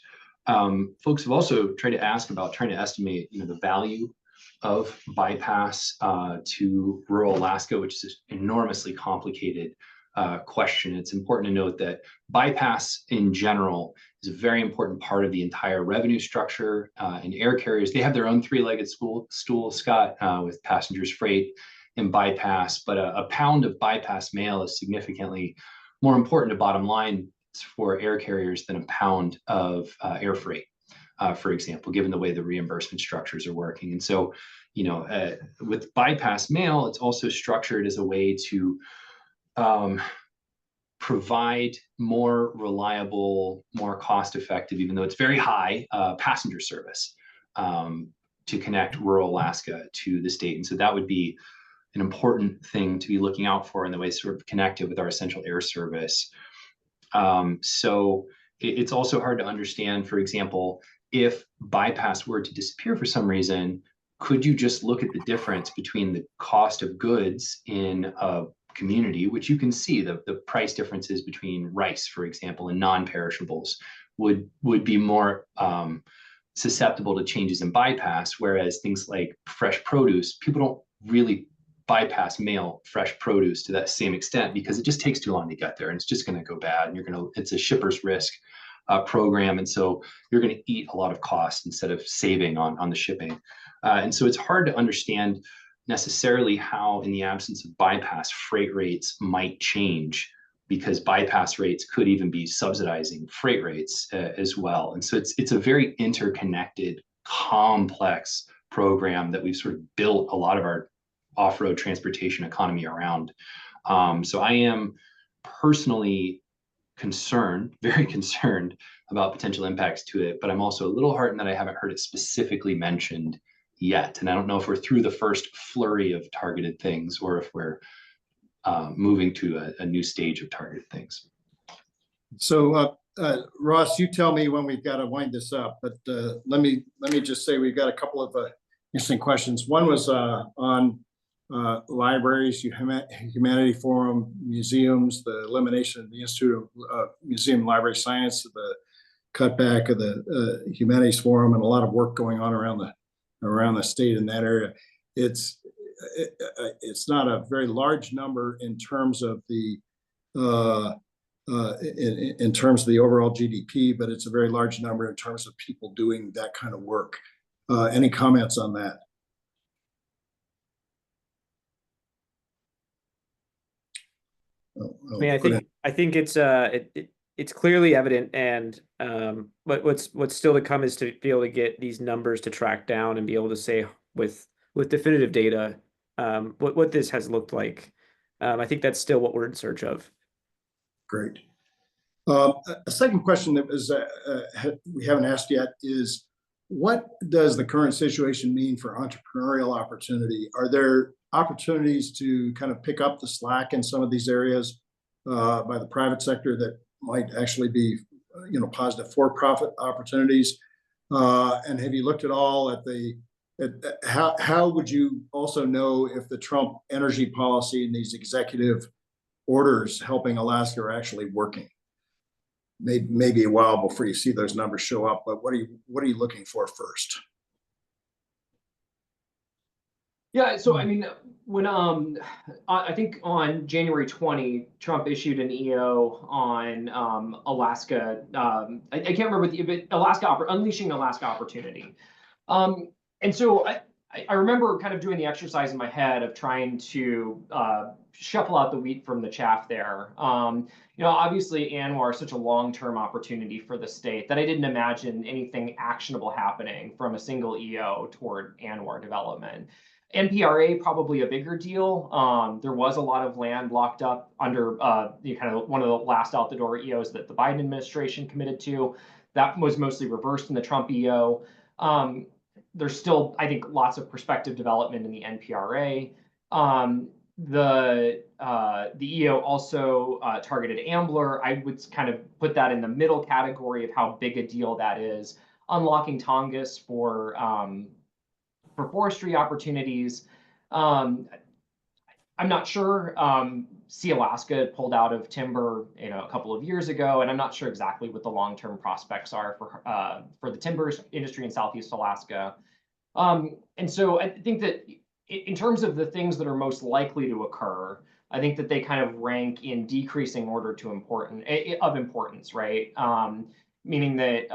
Folks have also tried to ask about trying to estimate, the value of bypass to rural Alaska, which is an enormously complicated question. It's important to note that bypass in general is a very important part of the entire revenue structure. And air carriers, they have their own three-legged stool, Scott, with passengers, freight, and bypass. But a pound of bypass mail is significantly more important to bottom line for air carriers than a pound of air freight, for example, given the way the reimbursement structures are working. And so, with bypass mail, it's also structured as a way to provide more reliable, more cost-effective, even though it's very high, passenger service to connect rural Alaska to the state. And so that would be an important thing to be looking out for in the way it's sort of connected with our essential air service. So it's also hard to understand, for example, if bypass were to disappear for some reason, could you just look at the difference between the cost of goods in a community, which you can see the price differences between rice, for example, and non-perishables would be more susceptible to changes in bypass, whereas things like fresh produce, people don't really bypass mail fresh produce to that same extent because it just takes too long to get there and it's just going to go bad, and it's a shipper's risk program, and so you're going to eat a lot of cost instead of saving on the shipping, and so it's hard to understand necessarily how, in the absence of bypass, freight rates might change, because bypass rates could even be subsidizing freight rates as well. And so it's a very interconnected, complex program that we've sort of built a lot of our off-road transportation economy around. So I am personally concerned, very concerned about potential impacts to it, but I'm also a little heartened that I haven't heard it specifically mentioned yet. And I don't know if we're through the first flurry of targeted things or if we're moving to a new stage of targeted things. So Ross, you tell me when we've got to wind this up, but let me just say we've got a couple of interesting questions. One was on libraries, Humanity Forum, museums, the elimination of the Institute of Museum and Library Science, the cutback of the Humanities Forum, and a lot of work going on around the state in that area. It's not a very large number in terms of the in terms of the overall GDP, but it's a very large number in terms of people doing that kind of work. Any comments on that? I mean, I think it's clearly evident, and but what's still to come is to be able to get these numbers to track down and be able to say with definitive data what this has looked like. I think that's still what we're in search of. Great. A second question that was we haven't asked yet is, what does the current situation mean for entrepreneurial opportunity? Are there opportunities to kind of pick up the slack in some of these areas by the private sector that might actually be, positive for-profit opportunities? And have you looked at all at how would you also know if the Trump energy policy and these executive orders helping Alaska are actually working? Maybe a while before you see those numbers show up, but what are you looking for first? Yeah, so I mean, when I think on January 20, Trump issued an EO on Alaska. I can't remember but Alaska unleashing Alaska opportunity. And so I remember kind of doing the exercise in my head of trying to shuffle out the wheat from the chaff there. Obviously ANWR is such a long-term opportunity for the state that I didn't imagine anything actionable happening from a single EO toward ANWR development. NPRA, probably a bigger deal. There was a lot of land locked up under kind of one of the last out the door EOs that the Biden administration committed to. That was mostly reversed in the Trump EO. There's still, I think, lots of prospective development in the NPRA. The EO also targeted Ambler. I would kind of put that in the middle category of how big a deal that is. Unlocking Tongass for forestry opportunities. I'm not sure. See, Alaska pulled out of timber, a couple of years ago, and I'm not sure exactly what the long-term prospects are for the timber industry in Southeast Alaska. And so I think that in terms of the things that are most likely to occur, I think that they kind of rank in decreasing order of importance, right? Meaning that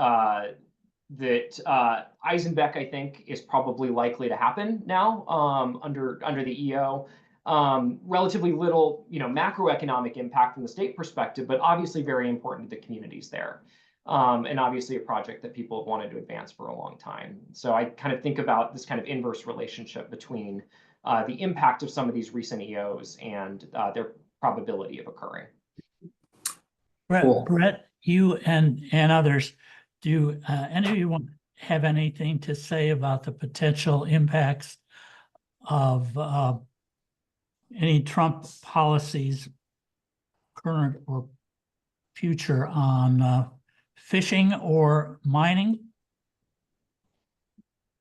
Eisenbeck, I think, is probably likely to happen now under the EO. Relatively little, macroeconomic impact from the state perspective, but obviously very important to the communities there. And obviously a project that people have wanted to advance for a long time. So I kind of think about this kind of inverse relationship between the impact of some of these recent EOs and their probability of occurring. Brett, you and others, do any of you have anything to say about the potential impacts of any Trump policies, current or future, on fishing or mining?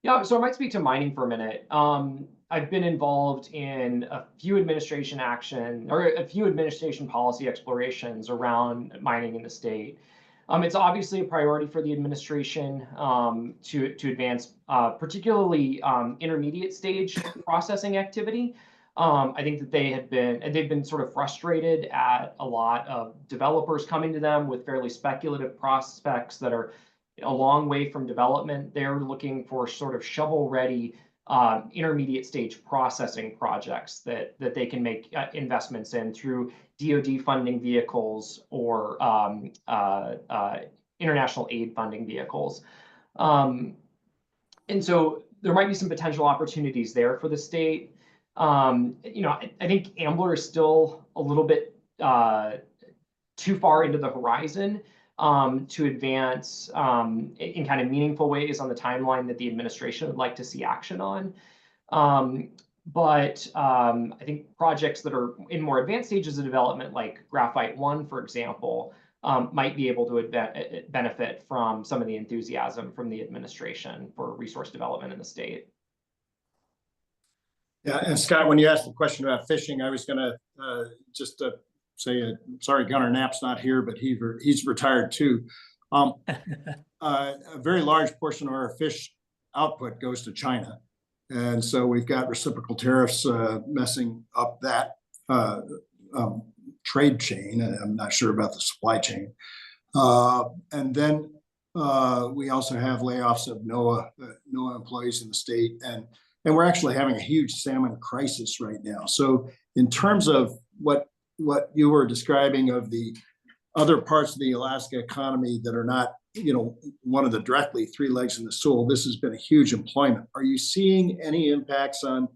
Yeah, so I might speak to mining for a minute. I've been involved in a few administration policy explorations around mining in the state. It's obviously a priority for the administration to advance particularly intermediate stage processing activity. I think that they've been sort of frustrated at a lot of developers coming to them with fairly speculative prospects that are a long way from development. They're looking for sort of shovel-ready intermediate stage processing projects that they can make investments in through DoD funding vehicles or international aid funding vehicles. And so there might be some potential opportunities there for the state. I think Ambler is still a little bit too far into the horizon to advance in kind of meaningful ways on the timeline that the administration would like to see action on. But I think projects that are in more advanced stages of development, like Graphite 1, for example, might be able to benefit from some of the enthusiasm from the administration for resource development in the state. Yeah, and Scott, when you asked the question about fishing, I was going to just say, sorry, Gunnar Knapp's not here, but he's retired too. A very large portion of our fish output goes to China. And so we've got reciprocal tariffs messing up that trade chain. And I'm not sure about the supply chain. And then we also have layoffs of NOAA employees in the state. And we're actually having a huge salmon crisis right now. So in terms of what you were describing of the other parts of the Alaska economy that are not, one of the directly three legs in the stool, this has been a huge employment. Are you seeing any impacts on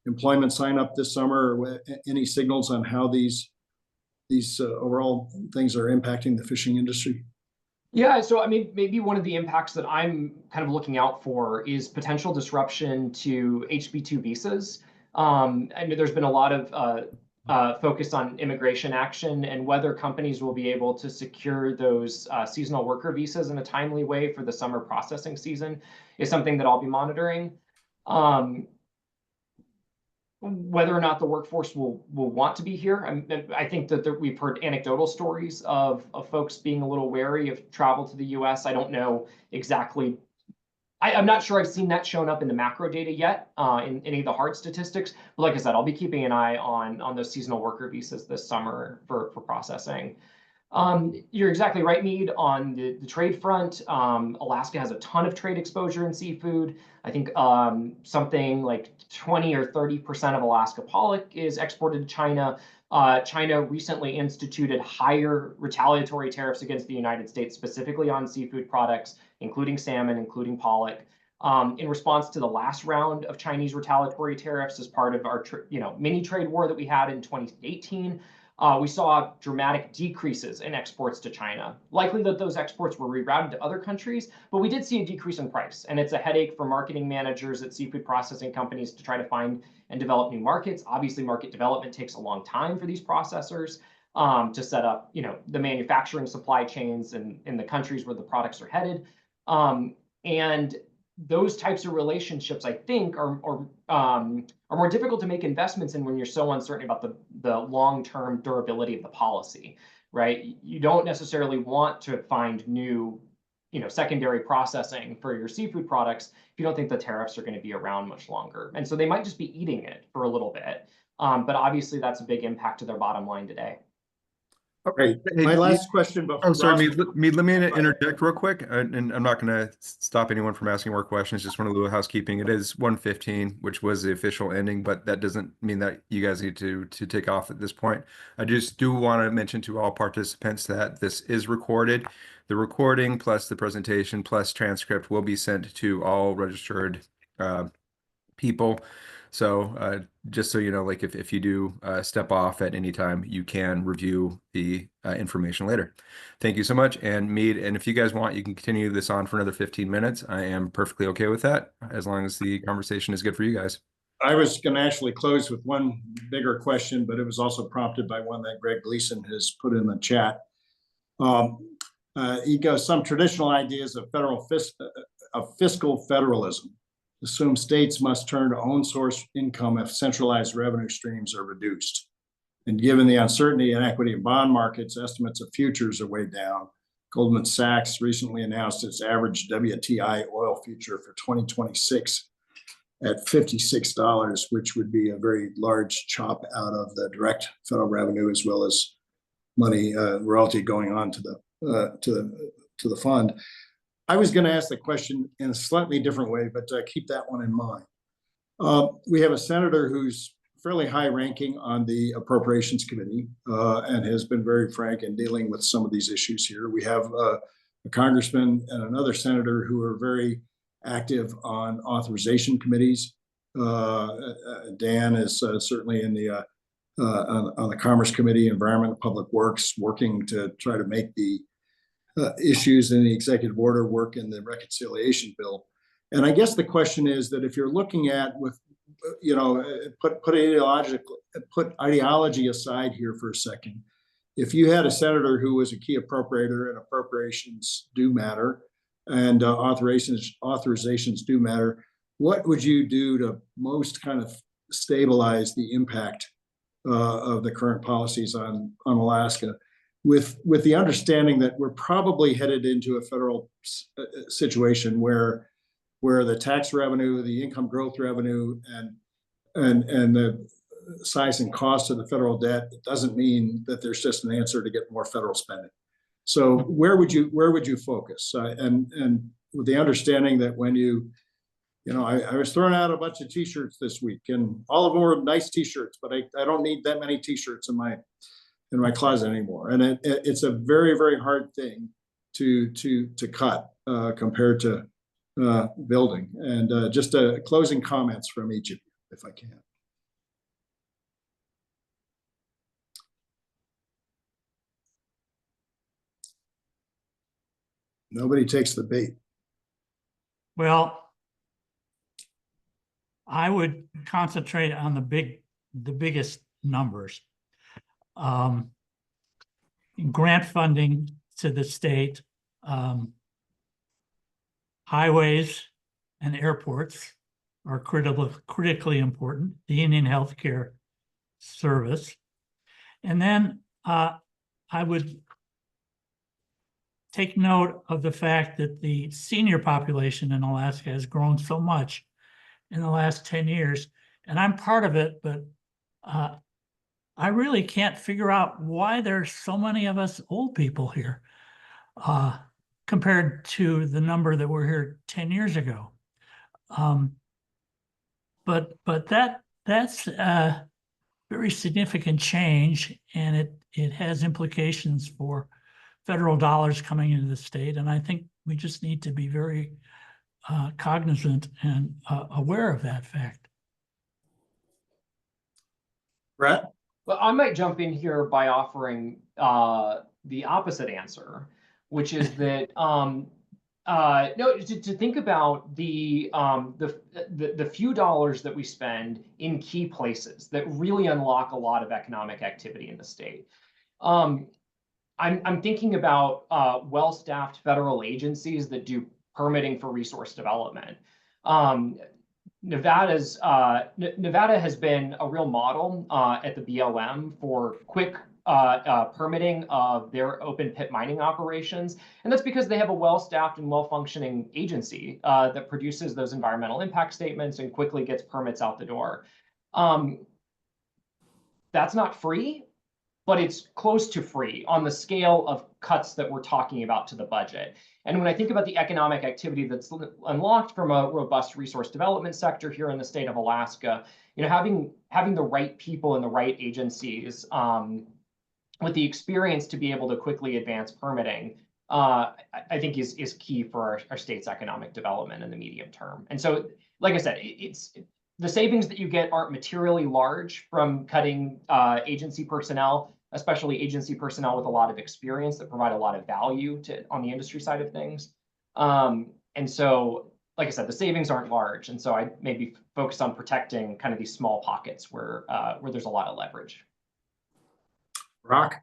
employment sign up this summer, or any signals on how these overall things are impacting the fishing industry? Yeah, so I mean, maybe one of the impacts that I'm kind of looking out for is potential disruption to HB2 visas. I mean, there's been a lot of focus on immigration action, and whether companies will be able to secure those seasonal worker visas in a timely way for the summer processing season is something that I'll be monitoring. Whether or not the workforce will want to be here, I think that we've heard anecdotal stories of folks being a little wary of travel to the U.S. I don't know exactly. I'm not sure I've seen that shown up in the macro data yet in any of the hard statistics. But like I said, I'll be keeping an eye on those seasonal worker visas this summer for processing. You're exactly right, Mead, on the trade front. Alaska has a ton of trade exposure in seafood. I think something like 20 or 30% of Alaska pollock is exported to China. China recently instituted higher retaliatory tariffs against the United States, specifically on seafood products, including salmon, including pollock. In response to the last round of Chinese retaliatory tariffs as part of our mini trade war that we had in 2018, we saw dramatic decreases in exports to China. Likely that those exports were rerouted to other countries, but we did see a decrease in price. And it's a headache for marketing managers at seafood processing companies to try to find and develop new markets. Obviously, market development takes a long time for these processors to set up, the manufacturing supply chains in the countries where the products are headed. And those types of relationships, I think, are more difficult to make investments in when you're so uncertain about the long-term durability of the policy, right? You don't necessarily want to find new, secondary processing for your seafood products if you don't think the tariffs are going to be around much longer. And so they might just be eating it for a little bit. But obviously, that's a big impact to their bottom line today. Okay, my last question. Oh, sorry, Mead, let me interject real quick, and I'm not going to stop anyone from asking more questions. Just want a little housekeeping. It is 1:15, which was the official ending, but that doesn't mean that you guys need to take off at this point. I just do want to mention to all participants that this is recorded. The recording plus the presentation plus transcript will be sent to all registered people. So just so you know, like if you do step off at any time, you can review the information later. Thank you so much. And Mead, and if you guys want, you can continue this on for another 15 minutes. I am perfectly okay with that, as long as the conversation is good for you guys. I was going to actually close with one bigger question, but it was also prompted by one that Greg Gleason has put in the chat. He goes, some traditional ideas of fiscal federalism assume states must turn to own source income if centralized revenue streams are reduced. And given the uncertainty and equity of bond markets, estimates of futures are way down. Goldman Sachs recently announced its average WTI oil future for 2026 at $56, which would be a very large chop out of the direct federal revenue, as well as money royalty going on to the fund. I was going to ask the question in a slightly different way, but keep that one in mind. We have a senator who's fairly high ranking on the Appropriations Committee and has been very frank in dealing with some of these issues here. We have a congressman and another senator who are very active on authorization committees. Dan is certainly in the on the Commerce Committee, Environment and Public Works, working to try to make the issues in the executive order work in the reconciliation bill. And I guess the question is that if you're looking at with, put ideology aside here for a second, if you had a senator who was a key appropriator, and appropriations do matter, and authorizations do matter, what would you do to most kind of stabilize the impact of the current policies on Alaska, with the understanding that we're probably headed into a federal situation where the tax revenue, the income growth revenue, and the size and cost of the federal debt doesn't mean that there's just an answer to get more federal spending. So where would you focus? And with the understanding that when I was throwing out a bunch of T-shirts this week, and all of them were nice T-shirts, but I don't need that many T-shirts in my closet anymore. And it's a very, very hard thing to cut compared to building. And just closing comments from each of you, if I can. Nobody takes the bait. Well, I would concentrate on the biggest numbers. Grant funding to the state, highways and airports are critically important, the Indian Healthcare Service. And then I would take note of the fact that the senior population in Alaska has grown so much in the last 10 years. And I'm part of it, but I really can't figure out why there's so many of us old people here compared to the number that were here 10 years ago. But that's a very significant change, and it has implications for federal dollars coming into the state. And I think we just need to be very cognizant and aware of that fact. Brett? Well, I might jump in here by offering the opposite answer, which is that no, to think about the few dollars that we spend in key places that really unlock a lot of economic activity in the state. I'm thinking about well-staffed federal agencies that do permitting for resource development. Nevada has been a real model at the BLM for quick permitting of their open pit mining operations. And that's because they have a well-staffed and well-functioning agency that produces those environmental impact statements and quickly gets permits out the door. That's not free, but it's close to free on the scale of cuts that we're talking about to the budget. And when I think about the economic activity that's unlocked from a robust resource development sector here in the state of Alaska, having the right people in the right agencies with the experience to be able to quickly advance permitting, I think is key for our state's economic development in the medium term. And so, like I said, the savings that you get aren't materially large from cutting agency personnel, especially agency personnel with a lot of experience that provide a lot of value on the industry side of things. And so, like I said, the savings aren't large. And so I maybe focus on protecting kind of these small pockets where there's a lot of leverage. Rock?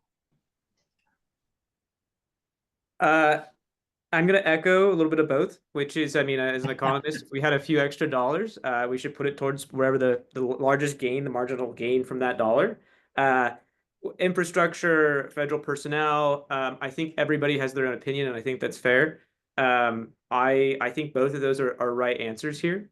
I'm going to echo a little bit of both, which is, I mean, as an economist, if we had a few extra dollars, we should put it towards wherever the largest gain, the marginal gain from that dollar. Infrastructure, federal personnel, I think everybody has their own opinion, and I think that's fair. I think both of those are right answers here.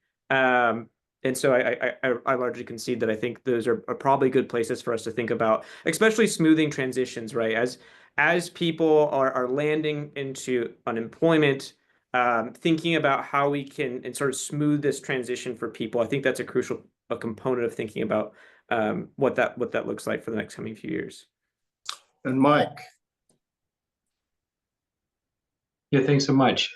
And so I largely concede that I think those are probably good places for us to think about, especially smoothing transitions, right? As people are landing into unemployment, thinking about how we can and sort of smooth this transition for people. I think that's a crucial component of thinking about what that looks like for the next coming few years. And Mike? Yeah, thanks so much.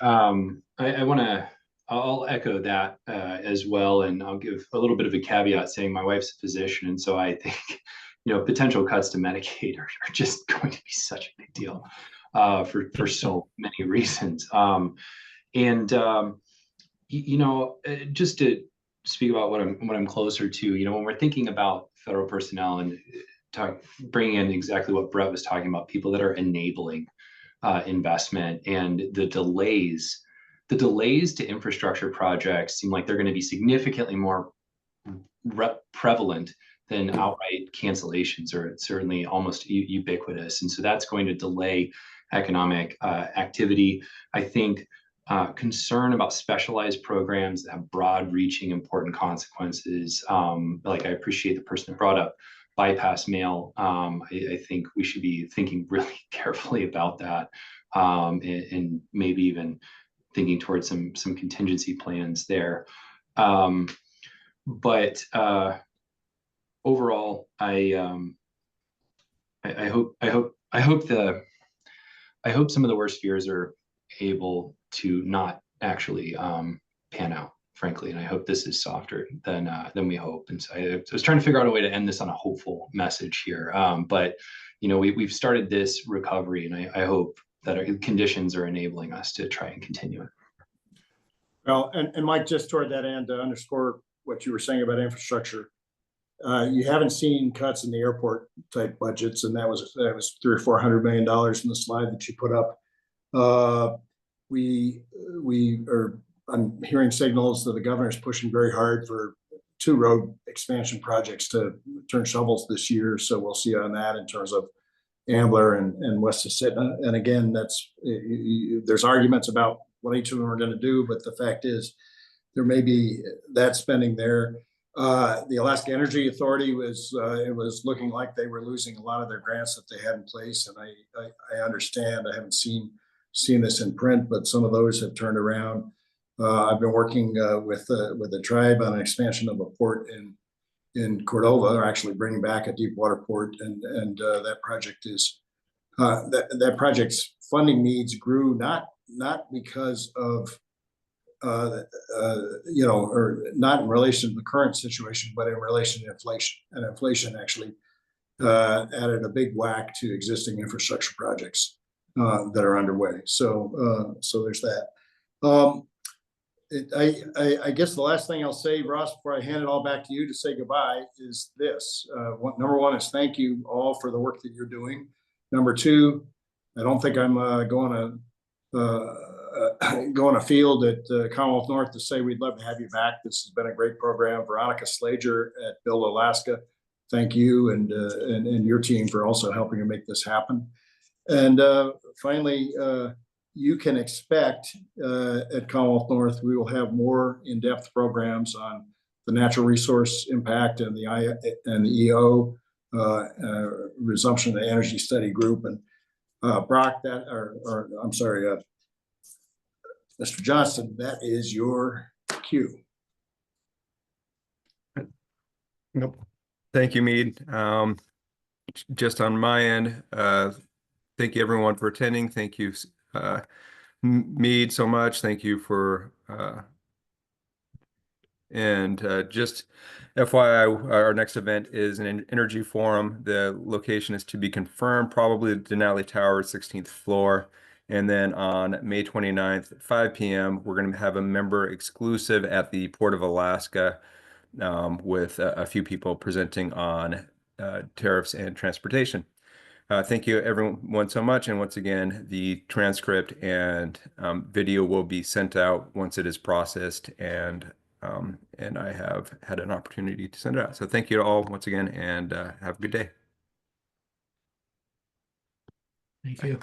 I'll echo that as well, and I'll give a little bit of a caveat saying my wife's a physician, and so I think potential cuts to Medicaid are just going to be such a big deal for so many reasons. Just to speak about what I'm closer to, when we're thinking about federal personnel and bringing in exactly what Brett was talking about, people that are enabling investment, and the delays to infrastructure projects seem like they're going to be significantly more prevalent than outright cancellations, or certainly almost ubiquitous. And so that's going to delay economic activity. I think concern about specialized programs that have broad-reaching, important consequences. Like, I appreciate the person that brought up bypass mail. I think we should be thinking really carefully about that, and maybe even thinking towards some contingency plans there. But overall, I hope some of the worst fears are able to not actually pan out, frankly, and I hope this is softer than we hope. And so I was trying to figure out a way to end this on a hopeful message here. But we've started this recovery, and I hope that our conditions are enabling us to try and continue it. Well, and Mike, just toward that end, to underscore what you were saying about infrastructure, you haven't seen cuts in the airport type budgets, and that was $300 or $400 million in the slide that you put up. I'm hearing signals that the governor is pushing very hard for 2 road expansion projects to turn shovels this year. So we'll see on that in terms of Ambler and West Assitna. And again, there's arguments about what each of them are going to do, but the fact is there may be that spending there. The Alaska Energy Authority it was looking like they were losing a lot of their grants that they had in place, and I understand. I haven't seen this in print, but some of those have turned around. I've been working with the tribe on an expansion of a port in Cordova, or actually bringing back a deep water port, and that project is that project's funding needs grew not because of or not in relation to the current situation, but in relation to inflation. And inflation actually added a big whack to existing infrastructure projects that are underway. So there's that. I guess the last thing I'll say, Ross, before I hand it all back to you to say goodbye, is this. Number one is thank you all for the work that you're doing. Number two, I don't think I'm going afield at Commonwealth North to say we'd love to have you back. This has been a great program. Veronica Slager at Build Alaska, thank you, and your team for also helping to make this happen. And finally, you can expect at Commonwealth North, we will have more in-depth programs on the natural resource impact and the EO, resumption of the energy study group. And Brock, I'm sorry, Mr. Johnston, that is your cue. Nope. Thank you, Mead. Just on my end, thank you everyone for attending. Thank you, Mead, so much. Thank you for just FYI, our next event is an energy forum. The location is to be confirmed, probably the Denali Tower, 16th floor. And then on May 29th at 5 p.m., we're going to have a member exclusive at the Port of Alaska with a few people presenting on tariffs and transportation. Thank you everyone so much. And once again, the transcript and video will be sent out once it is processed, and I have had an opportunity to send it out. So thank you to all once again, and have a good day. Thank you.